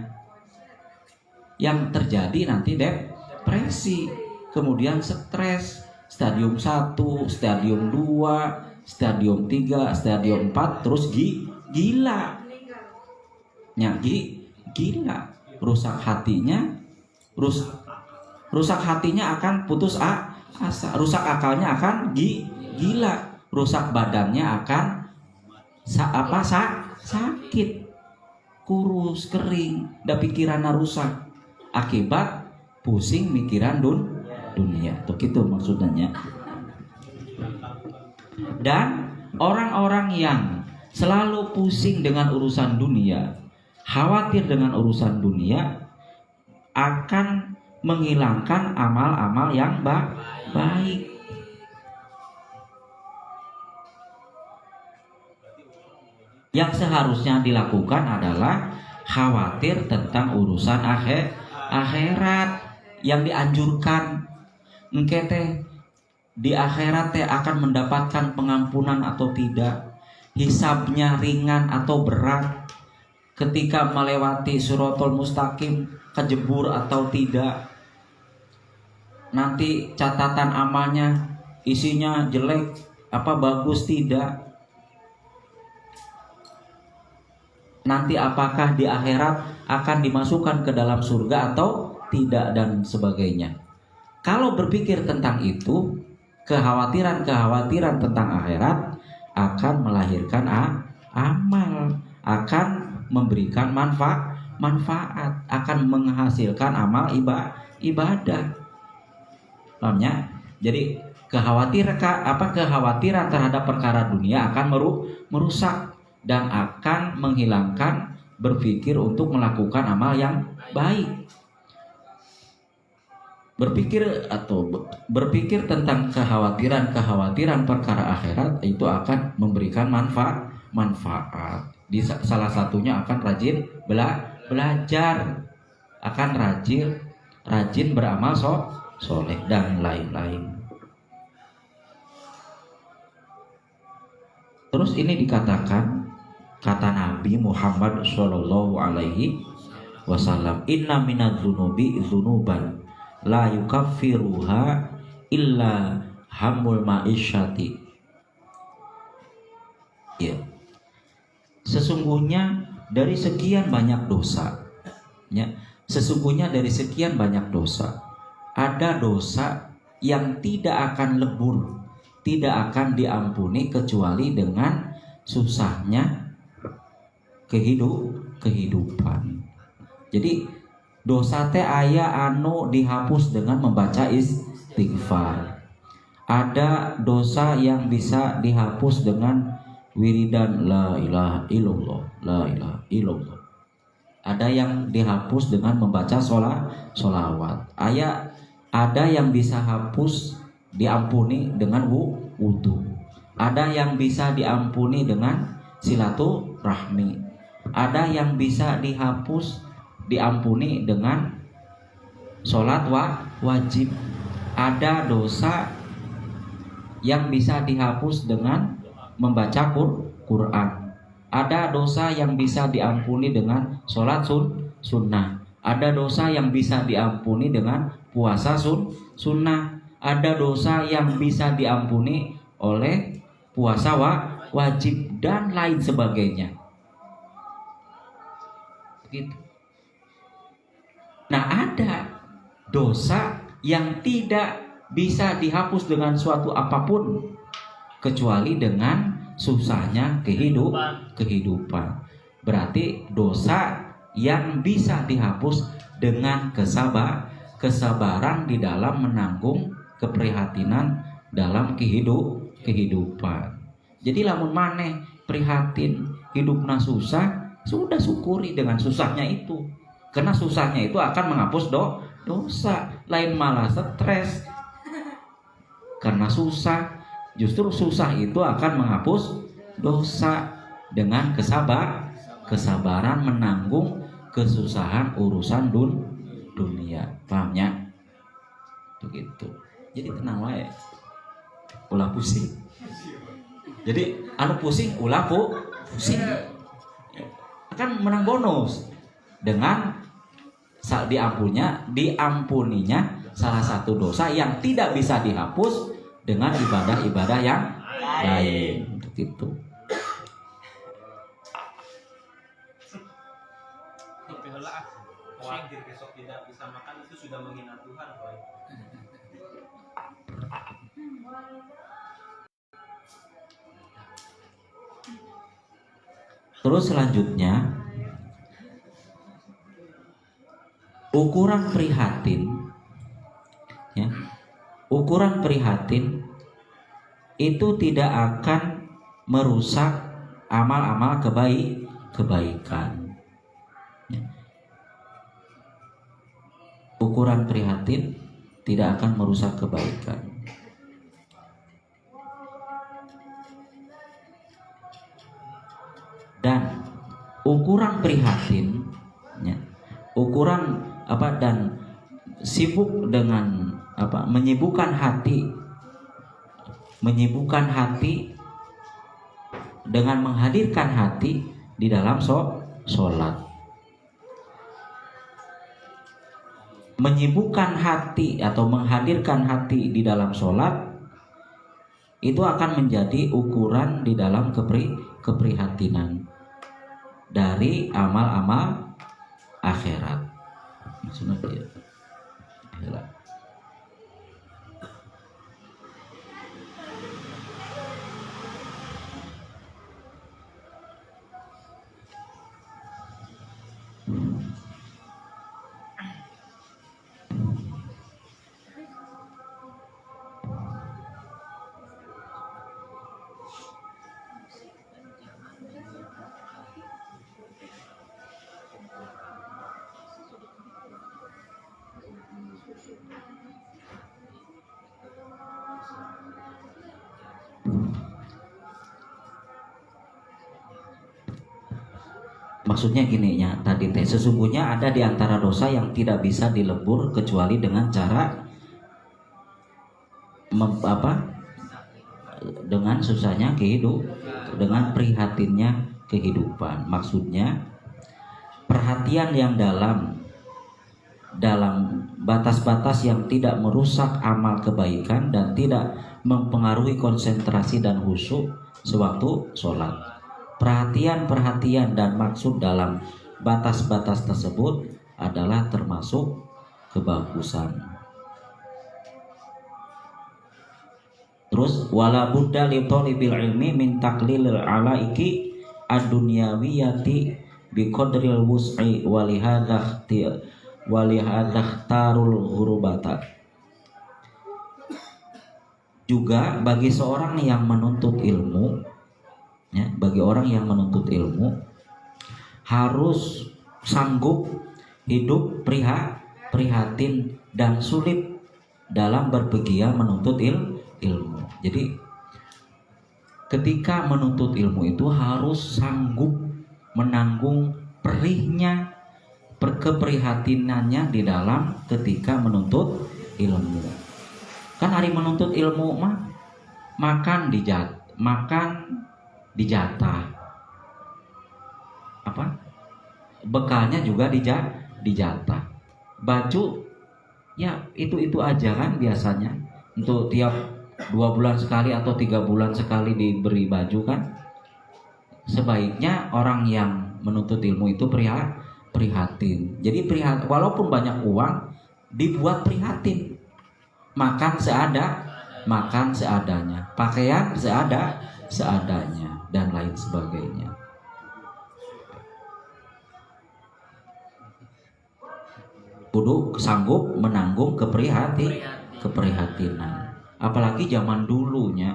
Yang terjadi nanti depresi, kemudian stres, stadium 1, stadium 2, stadium 3, stadium 4, terus gila. Gila. Rusak hatinya akan putus asa, rusak akalnya akan gila, rusak badannya akan sakit, kurus, kering, dan pikirannya rusak akibat pusing mikiran dunia. Tuh gitu maksudnya. Dan orang-orang yang selalu pusing dengan urusan dunia, khawatir dengan urusan dunia, akan menghilangkan amal-amal yang baik. Yang seharusnya dilakukan adalah khawatir tentang urusan akhirat. Yang dianjurkan engke teh di akhirat teh akan mendapatkan pengampunan atau tidak, hisabnya ringan atau berat, ketika melewati Shirathul Mustaqim kejebur atau tidak, nanti catatan amalnya isinya jelek apa bagus tidak, nanti apakah di akhirat akan dimasukkan ke dalam surga atau tidak dan sebagainya. Kalau berpikir tentang itu, kekhawatiran tentang akhirat akan melahirkan amal, akan memberikan manfaat, akan menghasilkan amal ibadah. Pahamnya? Jadi kekhawatiran terhadap perkara dunia akan merusak dan akan menghilangkan berpikir untuk melakukan amal yang baik. Berpikir tentang kekhawatiran perkara akhirat itu akan memberikan manfaat. Di salah satunya akan rajin belajar, akan rajin beramal soleh dan lain-lain. Terus ini dikatakan, kata Nabi Muhammad Shallallahu Alaihi Wasallam, inna minadz dzunubi dzunuban la yukaffiruha illa hamul ma'isyati. Ya. Sesungguhnya dari sekian banyak dosa, ada dosa yang tidak akan lebur, tidak akan diampuni kecuali dengan susahnya kehidupan. Jadi dosa teh aya anu dihapus dengan membaca istighfar. Ada dosa yang bisa dihapus dengan wiridan la ilaha illallah, la ilaha illallah. Ada yang dihapus dengan membaca sholawat. Ada yang bisa hapus diampuni dengan wudu. Ada yang bisa diampuni dengan silaturahmi. Ada yang bisa diampuni dengan sholat wajib. Ada dosa yang bisa dihapus dengan membaca Quran. Ada dosa yang bisa diampuni dengan sholat sunnah. Ada dosa yang bisa diampuni dengan puasa sunnah. Ada dosa yang bisa diampuni oleh puasa wajib dan lain sebagainya. Begitu. Nah, ada dosa yang tidak bisa dihapus dengan suatu apapun kecuali dengan susahnya kehidupan. Berarti dosa yang bisa dihapus dengan kesabaran di dalam menanggung keprihatinan dalam kehidupan. Jadi lamun maneh prihatin hidupna susah, sudah syukuri dengan susahnya itu. Karena susahnya itu akan menghapus dosa, lain malah stres. Karena susah, justru susah itu akan menghapus dosa dengan kesabaran menanggung kesusahan urusan dunia. Pahamnya? Begitu. Jadi tenang wae. Ulah pusing. Jadi anu pusing ulah pusing. Akan menang bonus dengan diampuninya salah satu dosa yang tidak bisa dihapus dengan ibadah-ibadah yang lain. Begitu. Khawatir besok tidak bisa makan itu sudah menghina Tuhan, Boy. Terus selanjutnya, ukuran prihatin, ya, ukuran prihatin itu tidak akan merusak amal-amal kebaikan. Ya. Ukuran prihatin tidak akan merusak kebaikan. Dan ukuran prihatin, ya, ukuran apa dan sibuk dengan apa menyibukkan hati dengan menghadirkan hati di dalam sholat. Menyibukkan hati atau menghadirkan hati di dalam sholat itu akan menjadi ukuran di dalam keprihatinan dari amal-amal akhirat. Maksudnya dia. Maksudnya gini ya, tadi teh sesungguhnya ada di antara dosa yang tidak bisa dilebur kecuali dengan cara dengan susahnya dengan prihatinnya kehidupan. Maksudnya perhatian yang dalam batas-batas yang tidak merusak amal kebaikan dan tidak mempengaruhi konsentrasi dan khusyuk sewaktu sholat. Perhatian dan maksud dalam batas-batas tersebut adalah termasuk kebagusan. Terus wala budda li thalibil ilmi min taqlilil alaiki ad-dunyawiyati bi qadril wus'i wa li hadza tarul ghurubata. Juga bagi seorang yang menuntut ilmu, ya, bagi orang yang menuntut ilmu harus sanggup hidup prihatin dan sulit dalam berpergian menuntut ilmu. Jadi ketika menuntut ilmu itu harus sanggup menanggung perihnya keprihatinannya di dalam ketika menuntut ilmu. Kan hari menuntut ilmu mah makan dijatah, apa bekalnya juga dijatah, baju ya itu aja kan biasanya untuk tiap 2 bulan sekali atau 3 bulan sekali diberi baju kan. Sebaiknya orang yang menuntut ilmu itu prihatin. Jadi walaupun banyak uang dibuat prihatin. Makan seadanya, pakaian seadanya dan lain sebagainya. Kudu sanggup menanggung keprihatinan. Apalagi zaman dulunya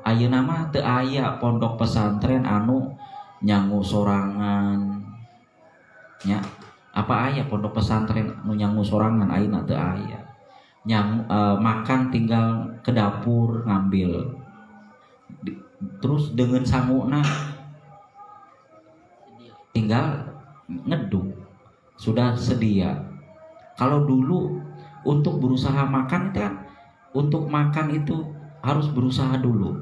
ayeuna mah teu aya pondok pesantren anu nyangu sorangan nya. Apa aya pondok pesantren anu nyangu sorangan? Ayeuna teu aya. Makan tinggal ke dapur ngambil. Terus dengan sanguna tinggal ngeduk. Sudah sedia. Kalau dulu untuk berusaha makan kan, untuk makan itu harus berusaha dulu.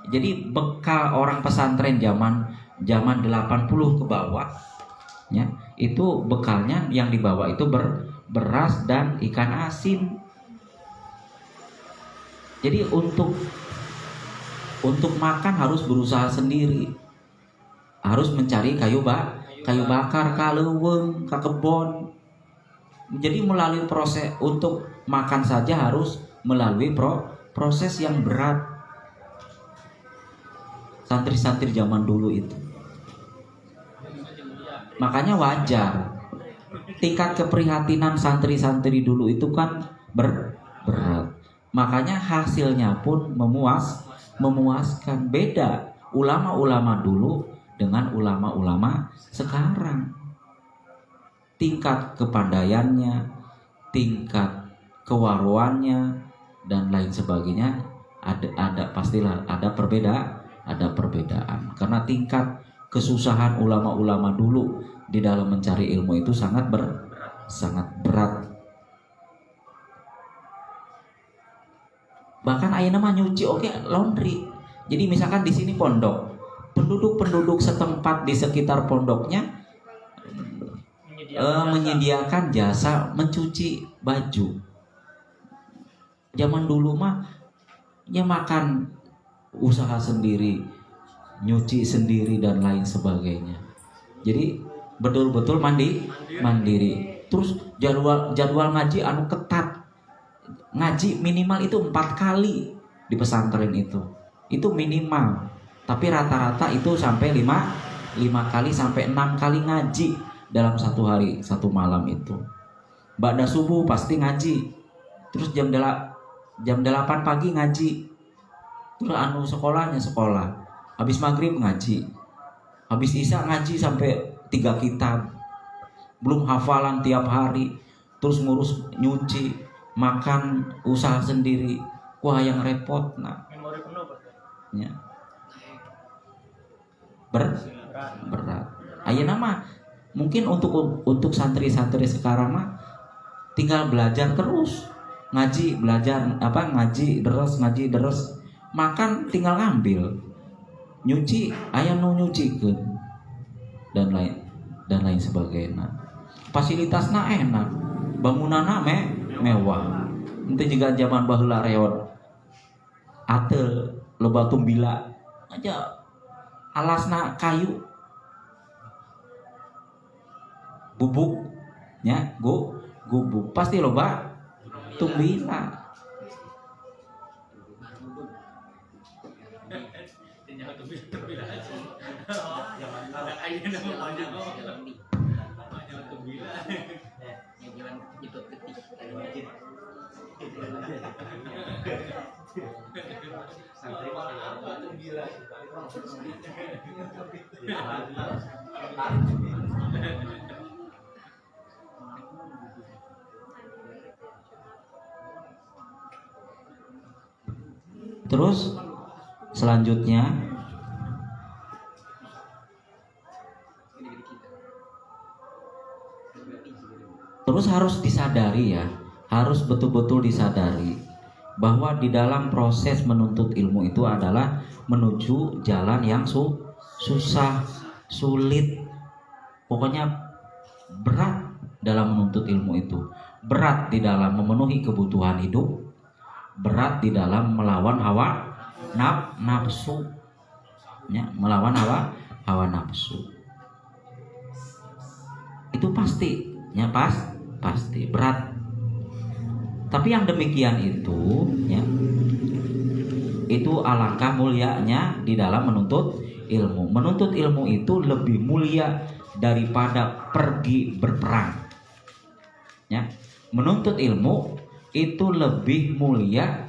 Jadi bekal orang pesantren zaman 80 ke bawah ya, itu bekalnya yang dibawa itu beras dan ikan asin. Jadi untuk makan harus berusaha sendiri. Harus mencari kayu bakar ka leuweung, ka kebon. Jadi melalui proses untuk makan saja harus melalui proses yang berat. Santri-santri zaman dulu itu. Makanya wajar tingkat keprihatinan santri-santri dulu itu kan berat. Makanya hasilnya pun memuaskan. Beda ulama-ulama dulu dengan ulama-ulama sekarang. Tingkat kepandaiannya, tingkat kewaruannya dan lain sebagainya pastilah ada perbedaan. Karena tingkat kesusahan ulama-ulama dulu di dalam mencari ilmu itu sangat berat. Bahkan ayeuna mah nyuci laundry. Jadi misalkan di sini pondok, penduduk setempat di sekitar pondoknya menyediakan jasa mencuci baju. Zaman dulu mah ya makan usaha sendiri, nyuci sendiri dan lain sebagainya. Jadi betul-betul mandiri. Terus jadwal ngaji anu ketat. Ngaji minimal itu 4 kali di pesantren itu. Itu minimal. Tapi rata-rata itu sampai 5 kali sampai 6 kali ngaji dalam satu hari, satu malam itu. Ba'da subuh pasti ngaji. Terus jam 8 pagi ngaji. Terus sekolahnya sekolah. Habis maghrib ngaji. Habis isya ngaji sampai 3 kitab. Belum hafalan tiap hari. Terus ngurus nyuci, makan, usaha sendiri. Wah yang repot nah. Memori penuh Pak. Ya. Berat. Ayeuna mah mungkin untuk santri-santri sekarang mah tinggal belajar terus, ngaji deres, makan tinggal ngambil, nyuci aya nu nyucikeun dan lain sebagainya. Fasilitasna enak, bangunanna mewah. Henteu juga zaman baheula reot atel loba tumbila aja alasna kayu bubuk nya gubuk pasti loba tumbila. Terus selanjutnya harus disadari ya, harus betul-betul disadari bahwa di dalam proses menuntut ilmu itu adalah menuju jalan yang susah, sulit, pokoknya berat dalam menuntut ilmu itu, berat di dalam memenuhi kebutuhan hidup, berat di dalam melawan hawa nafsu, ya, melawan hawa nafsu. Itu pasti, ya pasti berat. Tapi yang demikian itu, ya, itu alangkah mulianya di dalam menuntut ilmu. Menuntut ilmu itu lebih mulia daripada pergi berperang. Ya, menuntut ilmu itu lebih mulia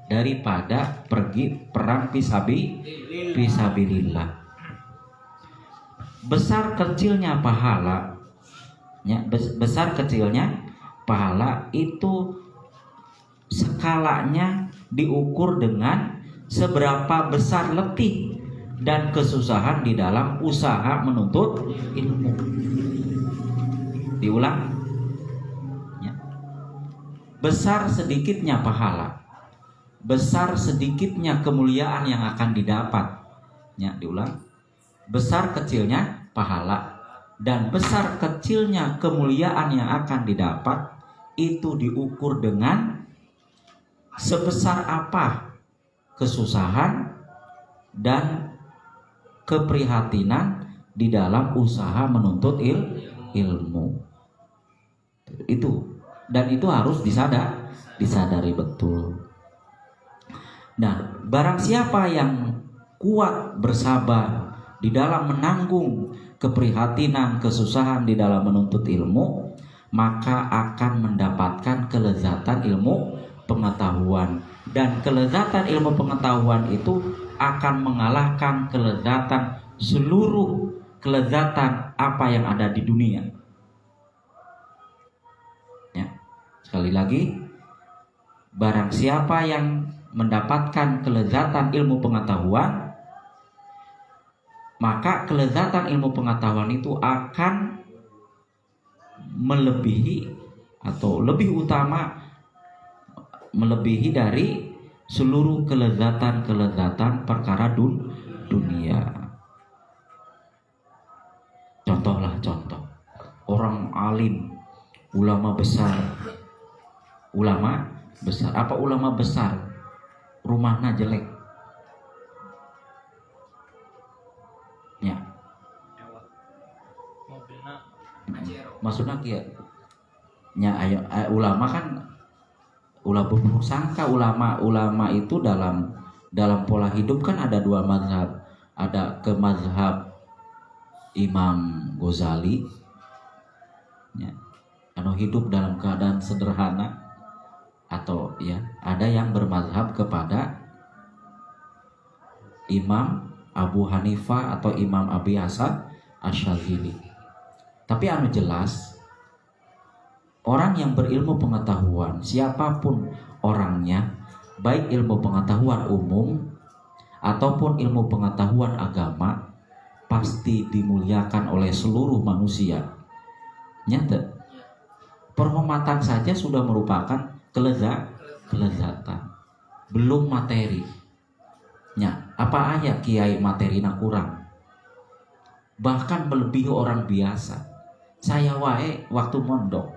daripada pergi perang fisabilillah. Besar kecilnya pahala, ya, besar kecilnya pahala itu skalanya diukur dengan seberapa besar letih dan kesusahan di dalam usaha menuntut ilmu. Diulang, ya. Besar sedikitnya pahala, besar sedikitnya kemuliaan yang akan didapat, ya. Diulang, besar kecilnya pahala dan besar kecilnya kemuliaan yang akan didapat itu diukur dengan sebesar apa kesusahan dan keprihatinan di dalam usaha menuntut ilmu. Itu, dan itu harus disadari betul. Nah, barang siapa yang kuat bersabar di dalam menanggung keprihatinan, kesusahan di dalam menuntut ilmu, maka akan mendapatkan kelezatan ilmu pengetahuan, dan kelezatan ilmu pengetahuan itu akan mengalahkan kelezatan seluruh kelezatan apa yang ada di dunia. Ya, sekali lagi, barang siapa yang mendapatkan kelezatan ilmu pengetahuan, maka kelezatan ilmu pengetahuan itu akan melebihi atau lebih utama, melebihi dari seluruh kelezatan-kelezatan perkara dunia. Contoh orang alim, ulama besar. Apa ulama besar rumahnya jelek? Ya. Maksudnya kia. Ya, ulama kan ulah berburuk sangka. Ulama itu dalam pola hidup kan ada dua mazhab. Ada ke mazhab Imam Ghazali, ya, hidup dalam keadaan sederhana, atau ya ada yang bermazhab kepada Imam Abu Hanifah atau Imam Abi Hasan Asy'adzili. Tapi jelas, orang yang berilmu pengetahuan, siapapun orangnya, baik ilmu pengetahuan umum ataupun ilmu pengetahuan agama, pasti dimuliakan oleh seluruh manusia. Nyata, penghormatan saja sudah merupakan kelezatan, belum materi. Ya, apa aja kiai materina kurang, bahkan melebihi orang biasa. Saya wae waktu mondok,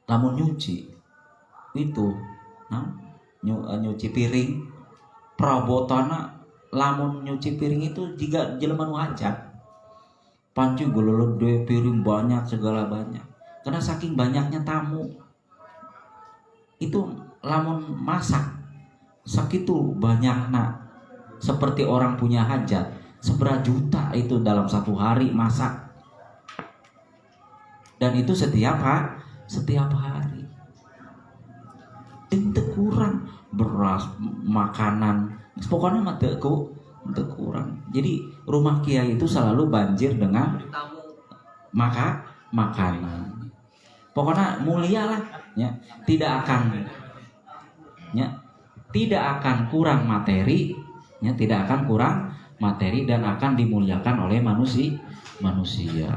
lamun nyuci itu, nyuci piring, perabotana lamun nyuci piring itu jika jelema nu hajat, panci gololot dua piring banyak, segala banyak, karena saking banyaknya tamu. Itu lamun masak sakitu banyakna, seperti orang punya hajat, seberapa juta itu dalam satu hari masak, dan itu setiap hari. Itu kurang beras, makanan, pokoknya mate kurang. Jadi rumah kiai itu selalu banjir dengan makanan. Pokoknya mulia lah, ya. Tidak akan kurang materi, ya, tidak akan kurang materi, dan akan dimuliakan oleh manusia.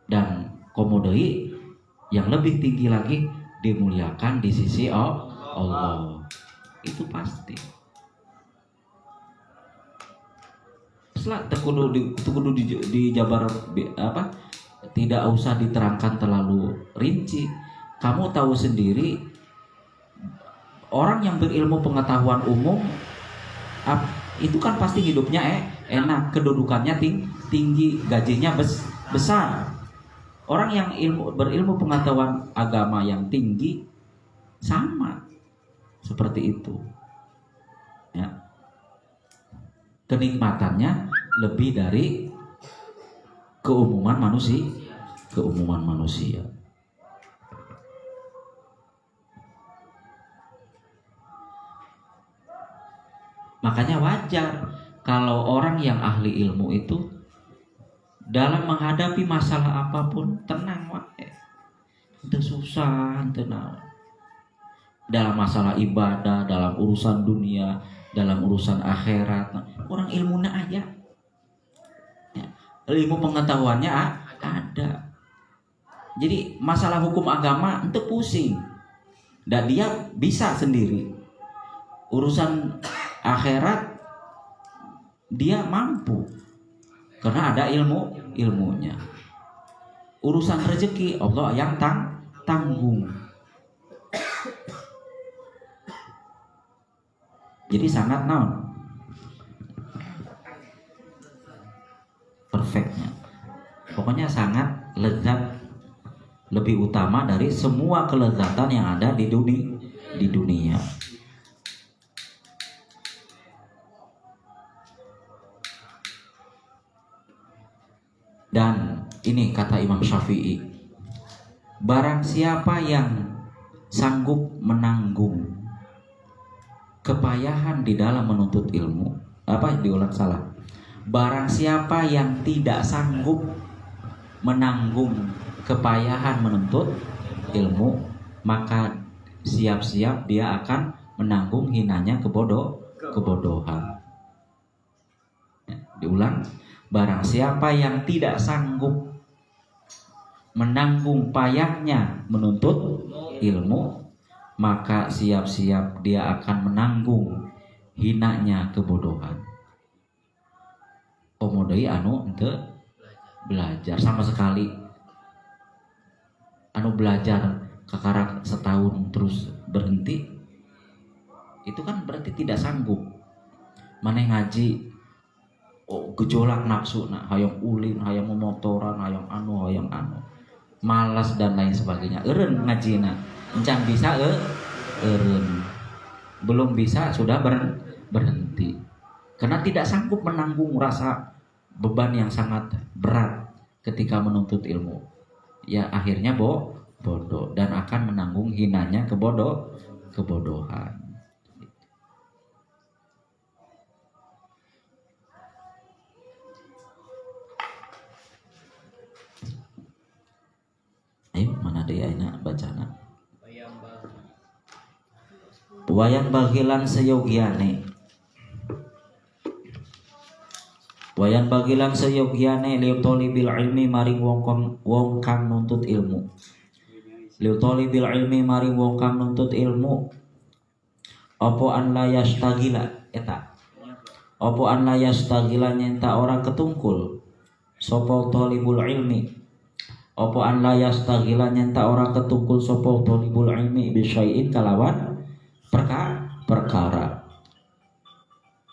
Dan komodoi yang lebih tinggi lagi dimuliakan di sisi Allah. Itu pasti. Setelah tekudu di Jabar apa? Tidak usah diterangkan terlalu rinci. Kamu tahu sendiri, orang yang berilmu pengetahuan umum itu kan pasti hidupnya enak, kedudukannya tinggi, gajinya besar. Orang yang berilmu pengetahuan agama yang tinggi sama seperti itu. Ya. Kenikmatannya lebih dari keumuman manusia. Makanya wajar kalau orang yang ahli ilmu itu dalam menghadapi masalah apapun tenang wae. Itu susah, tenang. Dalam masalah ibadah, dalam urusan dunia, dalam urusan akhirat, orang ilmunya aja. Ya, ilmu pengetahuannya ada. Jadi masalah hukum agama itu pusing. Dan dia bisa sendiri. Urusan akhirat dia mampu karena ada ilmunya. Urusan rezeki Allah yang tanggung. Jadi sangat perfectnya. Pokoknya sangat lezat, lebih utama dari semua kelezatan yang ada di dunia. Dan ini kata Imam Syafi'i, barang siapa yang sanggup menanggung kepayahan di dalam menuntut ilmu, barang siapa yang tidak sanggup menanggung kepayahan menuntut ilmu, maka siap-siap dia akan menanggung hinanya kebodohan. Diulang, barang siapa yang tidak sanggup menanggung payahnya menuntut ilmu, maka siap-siap dia akan menanggung hinanya kebodohan. Komodai anu ente belajar sama sekali, anu belajar kakarak setahun terus berhenti, itu kan berarti tidak sanggup. Maneh ngaji gejolak nafsu, hayang ulin, hayang memotoran, hayang anu, malas dan lain sebagainya. Eureun ngajina, encang bisa eureun. Belum bisa sudah berhenti. Karena tidak sanggup menanggung rasa beban yang sangat berat ketika menuntut ilmu. Ya akhirnya bodoh dan akan menanggung hinanya kebodohan. Ayo mana dia aina bacana. Wayang bagilan seyogiane. Wayan bagilan seyogiane liutoli bil ilmi maring wong kang nuntut ilmu. Liutoli bil ilmi maring wong kang nuntut ilmu. Opo an la yastagila eta. Opo an la yastagila nyenta orang ketungkul. Sopo tolibul ilmi. Opo an la yastagila nyenta orang ketungkul sopo tolibul ilmi bisyai'in kalawan perkara.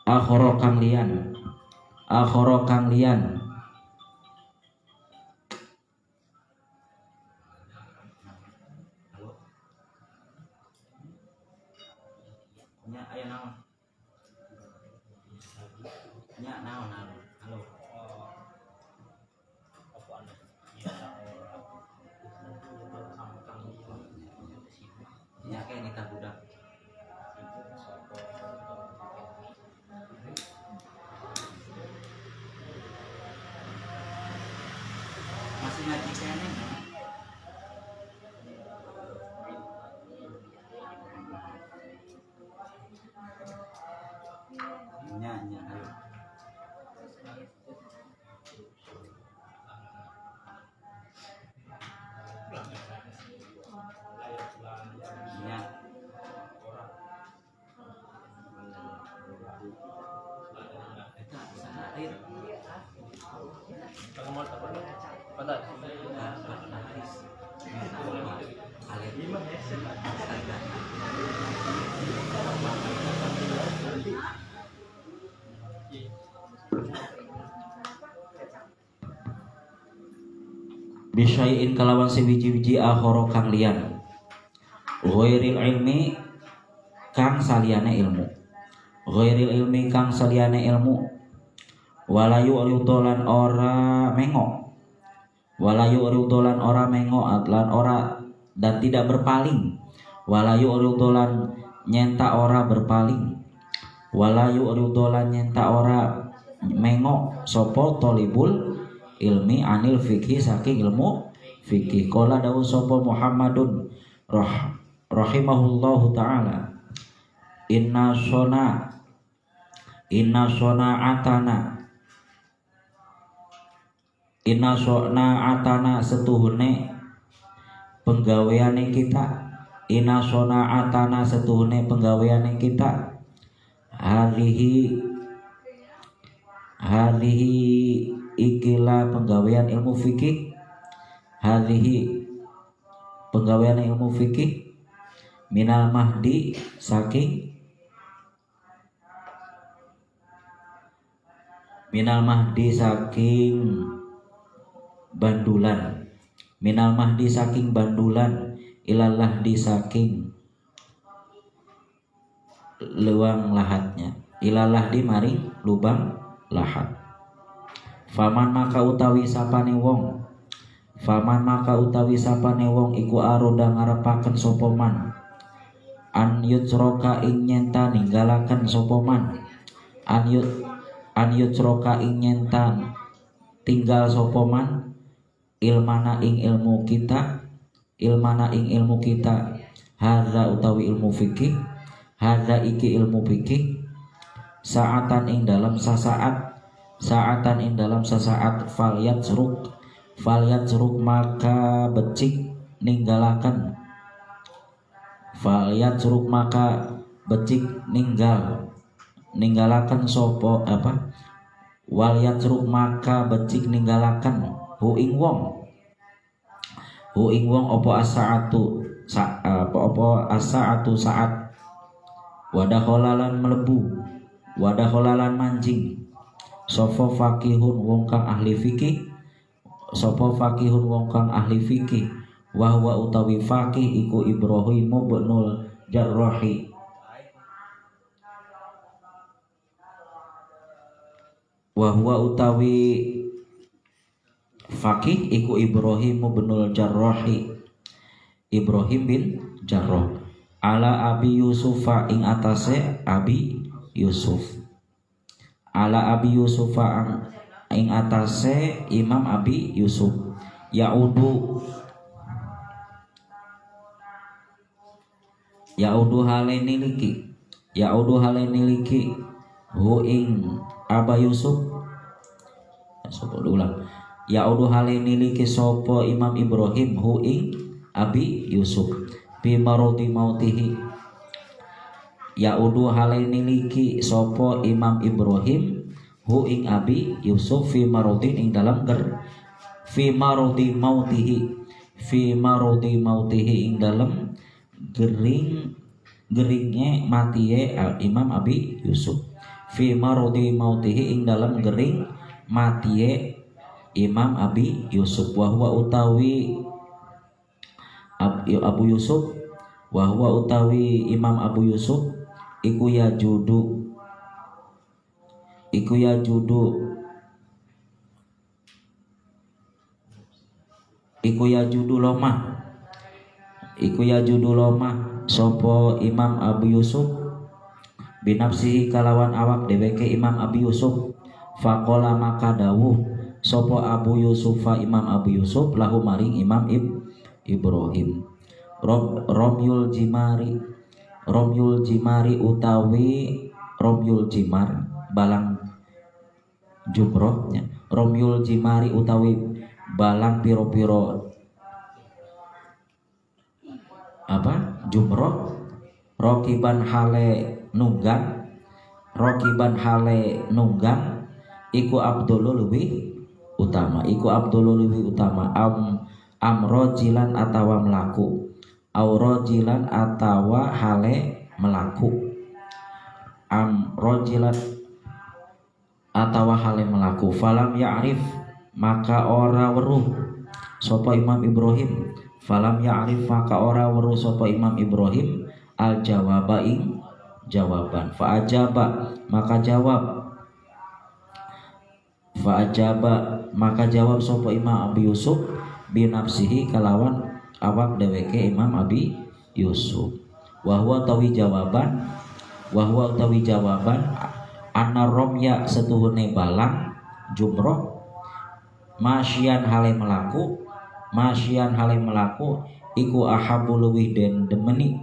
Akhara kang liyan. Akhara kang liyan. Nya aya naon? Nya naon? Halo. Apa anu? Nya kayak nita budak. Masih ngaji kene. Nya ayo. Nya. Eta sana air. Pengemot apa? Bentar. bisyai'in kalawan sewiji-wiji akhara kang liyan ghairil ilmi kang saliyane ilmu ghairil ilmi kang saliyane ilmu walayu riudolan ora mengo walayu riudolan ora mengo lan ora dan tidak berpaling walayu riudolan nyenta ora berpaling walayu riudolan nyenta ora mengo sopo tolibul ilmi anil fikih saking ilmu fikih. Qala dawu sopo Muhammadun rahimahullahu ta'ala inna atana setuhune penggaweane kita inna atana setuhune penggaweane kita hadihi ikilah penggawean ilmu fikih hadihi penggawean ilmu fikih minal mahdi saking bandulan minal mahdi saking bandulan ilallah di saking luang lahatnya ilallah di mari lubang lahat faman maka utawi sapane wong iku aroda ngarepaken sapa man an yutsroka ing nyenta ninggalaken sapa man an yutsroka ing nyenta tinggal sapa man ilmana ing ilmu kita hadza utawi ilmu fikih hadza iki ilmu fikih saatan ing dalam sasaat falyat suruk maka becik ninggalakan ninggalakan sopo walyat suruk maka becik ninggalakan hu ing wong opo asaatu saat wadaholalan mancing sopo fakihun wong kang ahli fikih wahwa utawi fakih iku Ibrahimu binul Jarrahi wahwa utawi fakih iku Ibrahimu binul Jarrahi Ibrahim bin Jarrah ala Abi Yusufa ing atase Abi Yusuf ala Abi Yusufa ing atase Imam Abi Yusuf yaudu hale niliki hu ing Aba Yusuf yaudu hale niliki sopo Imam Ibrahim hu ing Abi Yusuf bi marudi mautihi yaudu hale niliki sopo Imam Ibrahim hu ing Abi Yusuf fi marudin ing dalam fi marudi mautihi ing dalam geringnya matiye Imam Abi Yusuf fi marudi mautihi ing dalam gering matiye Imam Abi Yusuf wa huwa utawi Abu Yusuf wa huwa utawi Imam Abu Yusuf iku yajudu lomah sopo Imam Abu Yusuf binafsihi kalawan awak dheweke Imam Abu Yusuf faqala maka dawuh sopo Abu Yusufa Imam Abu Yusuf lahu maring Imam Ibrahim Romyul Jimari utawi Romyul Jimar balang jumrohnya Romyul Jimari utawi balang piro-piro jumroh rokiban hale nunggang iku Abdulul luwih utama amrojilan atawa melaku aurojilan atawa hale melaku amrojilan atawa hale melaku falam ya'rif maka ora weruh sapa Imam Ibrahim falam ya'rif maka ora weruh sapa Imam Ibrahim al jawaba ing jawaban fa ajaba maka jawab sapa Imam Abi Yusuf binafsihi kalawan awak dheweke Imam Abi Yusuf wa huwa utawi jawaban anna romya setuhune balang jumroh masyian hale melaku iku ahabu luwih den demeni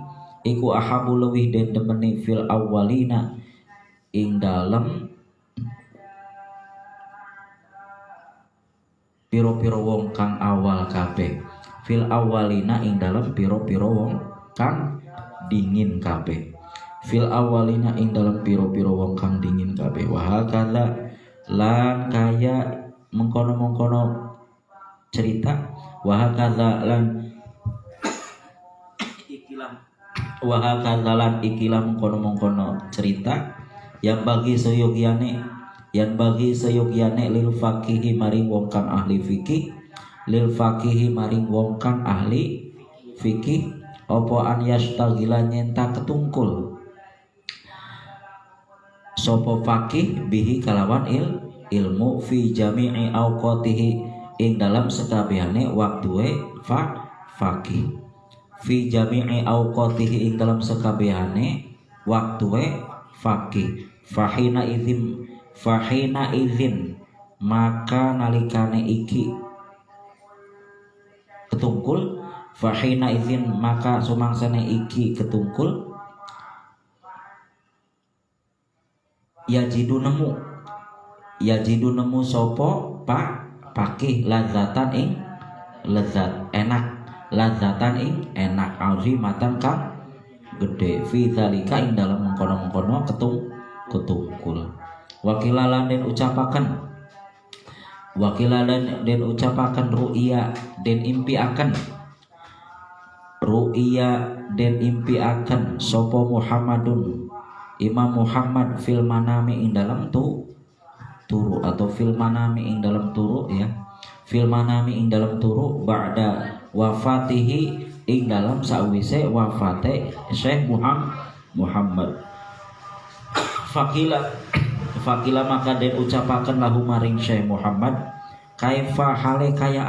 fil awwalina ing dalem piro-piro wong kang awal kabeh fil awwalina ing dalem piro-piro wong kang dingin kabeh fil awwalina ing dalem piro-piro wong kang dingin kabeh wa hakala lan kaya mengkono-mengkono cerita wahakadza lan ikilah mengkono-mengkono cerita yang bagi seyogyane lil faqihi maring wong kang ahli fikih apa an yastagila nyenta ketungkul sapa faqih bihi kalawan ilmu fi jami'i awqatihi ing dalam sekabehane waktue faqih fi jami'i awqatihi ing dalam sekabehane waktue faqih fahina izin maka nalikane iki ketungkul fahina izin maka sumangsane iki ketungkul yajidu nemu sopo pakih lazatan ing lezat lazatan ing enak azimatan kang gede fi zalika ing dalam mengkono-mengkono ketungkul wakilalan den ucapaken ru'ya den impiaken sopo Muhammadun Imam Muhammad fil manami ing dalam turu atau fil manami ing dalam turu ya fil manami ing dalam turu ba'da wafatihi ing dalam sawise wafate Syekh Muhammad fakila maka den ucapaken lahu maring Syekh Muhammad kaifa hale kaya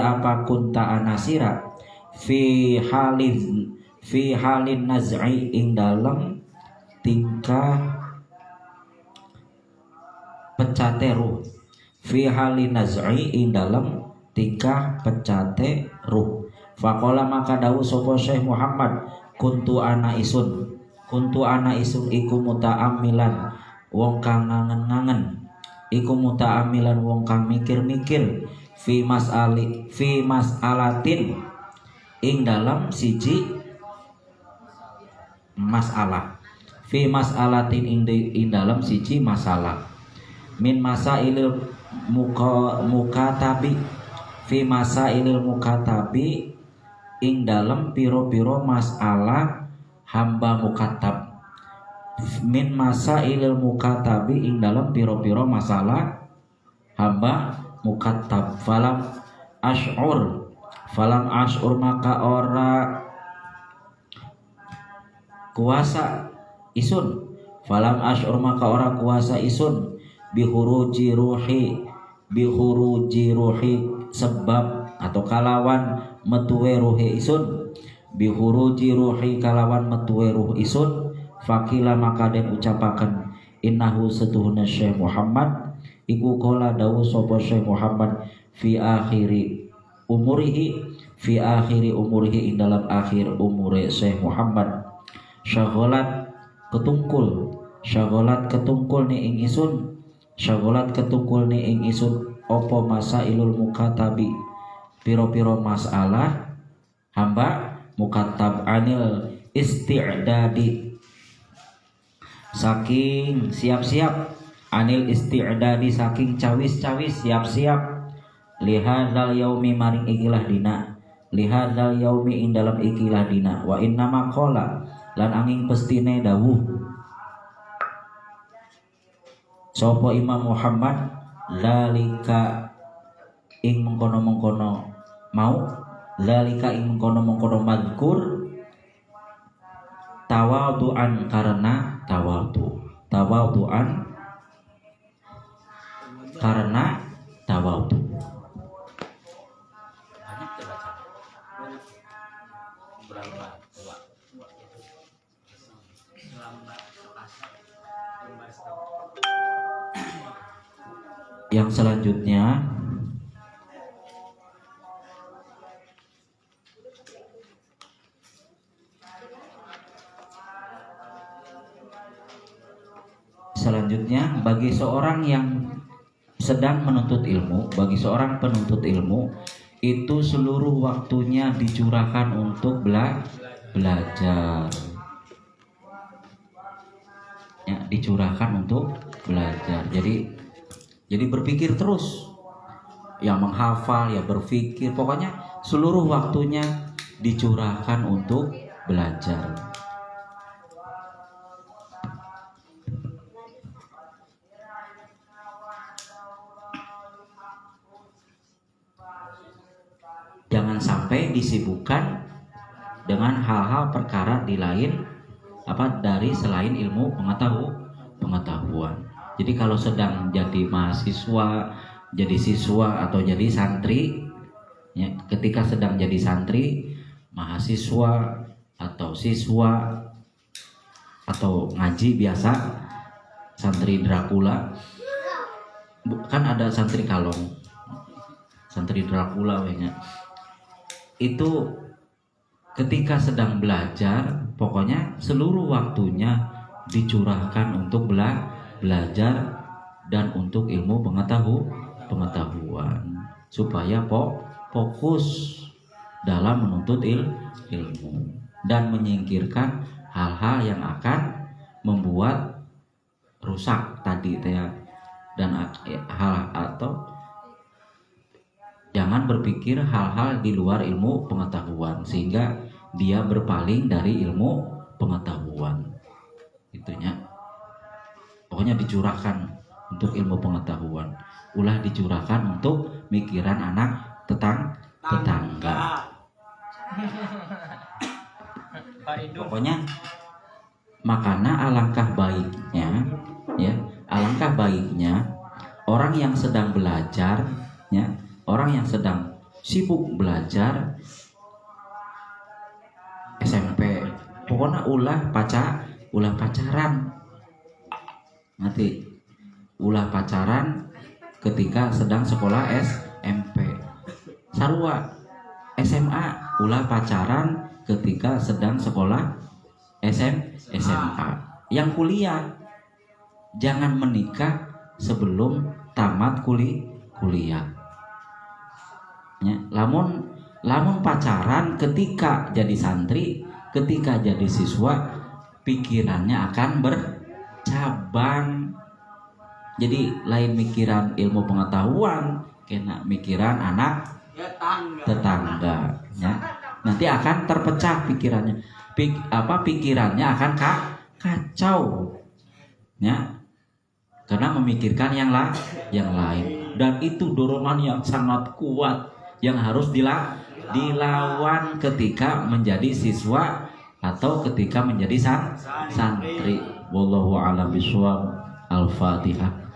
apa kunta anasira fi halin naz'i ing dalam tingkah pecate ruh fi halin naz'i ing dalam tingkah pecate ruh faqala maka dawuh sapa Syekh Muhammad kuntu ana isun iku mutaamilan wong kang ngangen-ngangen iku mutaamilan wong kang mikir-mikir fi mas'alatin ing dalam siji masalah fi mas'alatin ing dalam siji masalah min masailil mukatabi fi masailil mukatabi ing dalam piro-piro masalah hamba mukatab min masailil mukatabi ing dalam piro-piro masalah hamba mukatab falam ash'ur maka ora kuasa isun falam ash'ur maka ora kuasa isun bihuruji ruhi sebab atau kalawan metuwe ruhi isun bihuruji ruhi kalawan metuwe ruh isun fakila maka den ucapaken innahu setuhuna Syekh Muhammad iku kola dawuh sapa Syekh Muhammad fi akhiri umurihi ing dalam akhir umure Syekh Muhammad syaghalat ketungkul ni ing isun opo masailul mukatabi piro-piro masalah hamba mukatab anil isti'dadi saking siap-siap anil isti'dadi saking cawis-cawis siap-siap lihadzal yaumi maring ikilah dina lihadzal yaumi ing dalam ikilah dina wa inna maqala lan angin pestine dawuh sapa Imam Muhammad zalika ing mengkono-mengkono mau zalika ing mengkono-mengkono mazkur tawaduan karena tawaduan karena tawadu. Banyak terbaca. Berapa? Coba. Yang selanjutnya bagi seorang yang sedang menuntut ilmu, bagi seorang penuntut ilmu itu seluruh waktunya dicurahkan untuk belajar. Ya, dicurahkan untuk belajar. Jadi berpikir terus, ya menghafal, ya berpikir, pokoknya seluruh waktunya dicurahkan untuk belajar. Jangan sampai disibukkan dengan hal-hal perkara di lain dari selain ilmu pengetahuan. Jadi kalau sedang jadi mahasiswa, jadi siswa atau jadi santri, ya, ketika sedang jadi santri, mahasiswa atau siswa atau ngaji biasa, santri Dracula, kan ada santri kalong, santri Dracula banyak. Itu ketika sedang belajar, pokoknya seluruh waktunya dicurahkan untuk belajar dan untuk ilmu pengetahuan supaya fokus dalam menuntut ilmu dan menyingkirkan hal-hal yang akan membuat rusak tadi ya, dan hal atau jangan berpikir hal-hal di luar ilmu pengetahuan sehingga dia berpaling dari ilmu pengetahuan. Itunya. Pokoknya dicurahkan untuk ilmu pengetahuan. Ulah dicurahkan untuk mikiran anak tetangga. Pokoknya makanya alangkah baiknya orang yang sedang belajar, ya, orang yang sedang sibuk belajar SMP, pokoknya ulah pacaran nanti, ulah pacaran ketika sedang sekolah SMP. Sarua SMA ulah pacaran ketika sedang sekolah SMA. Yang kuliah jangan menikah sebelum tamat kuliah. Ya, lamun pacaran ketika jadi santri, ketika jadi siswa, pikirannya akan bercabang. Jadi lain mikiran ilmu pengetahuan, kena mikiran anak tetangga. Ya. Nanti akan terpecah pikirannya. Pikirannya akan kacau. Ya. Karena memikirkan yang lain. Dan itu dorongan yang sangat kuat yang harus dilawan ketika menjadi siswa atau ketika menjadi santri. Wallahu a'lam bishawab. Al-Fatihah.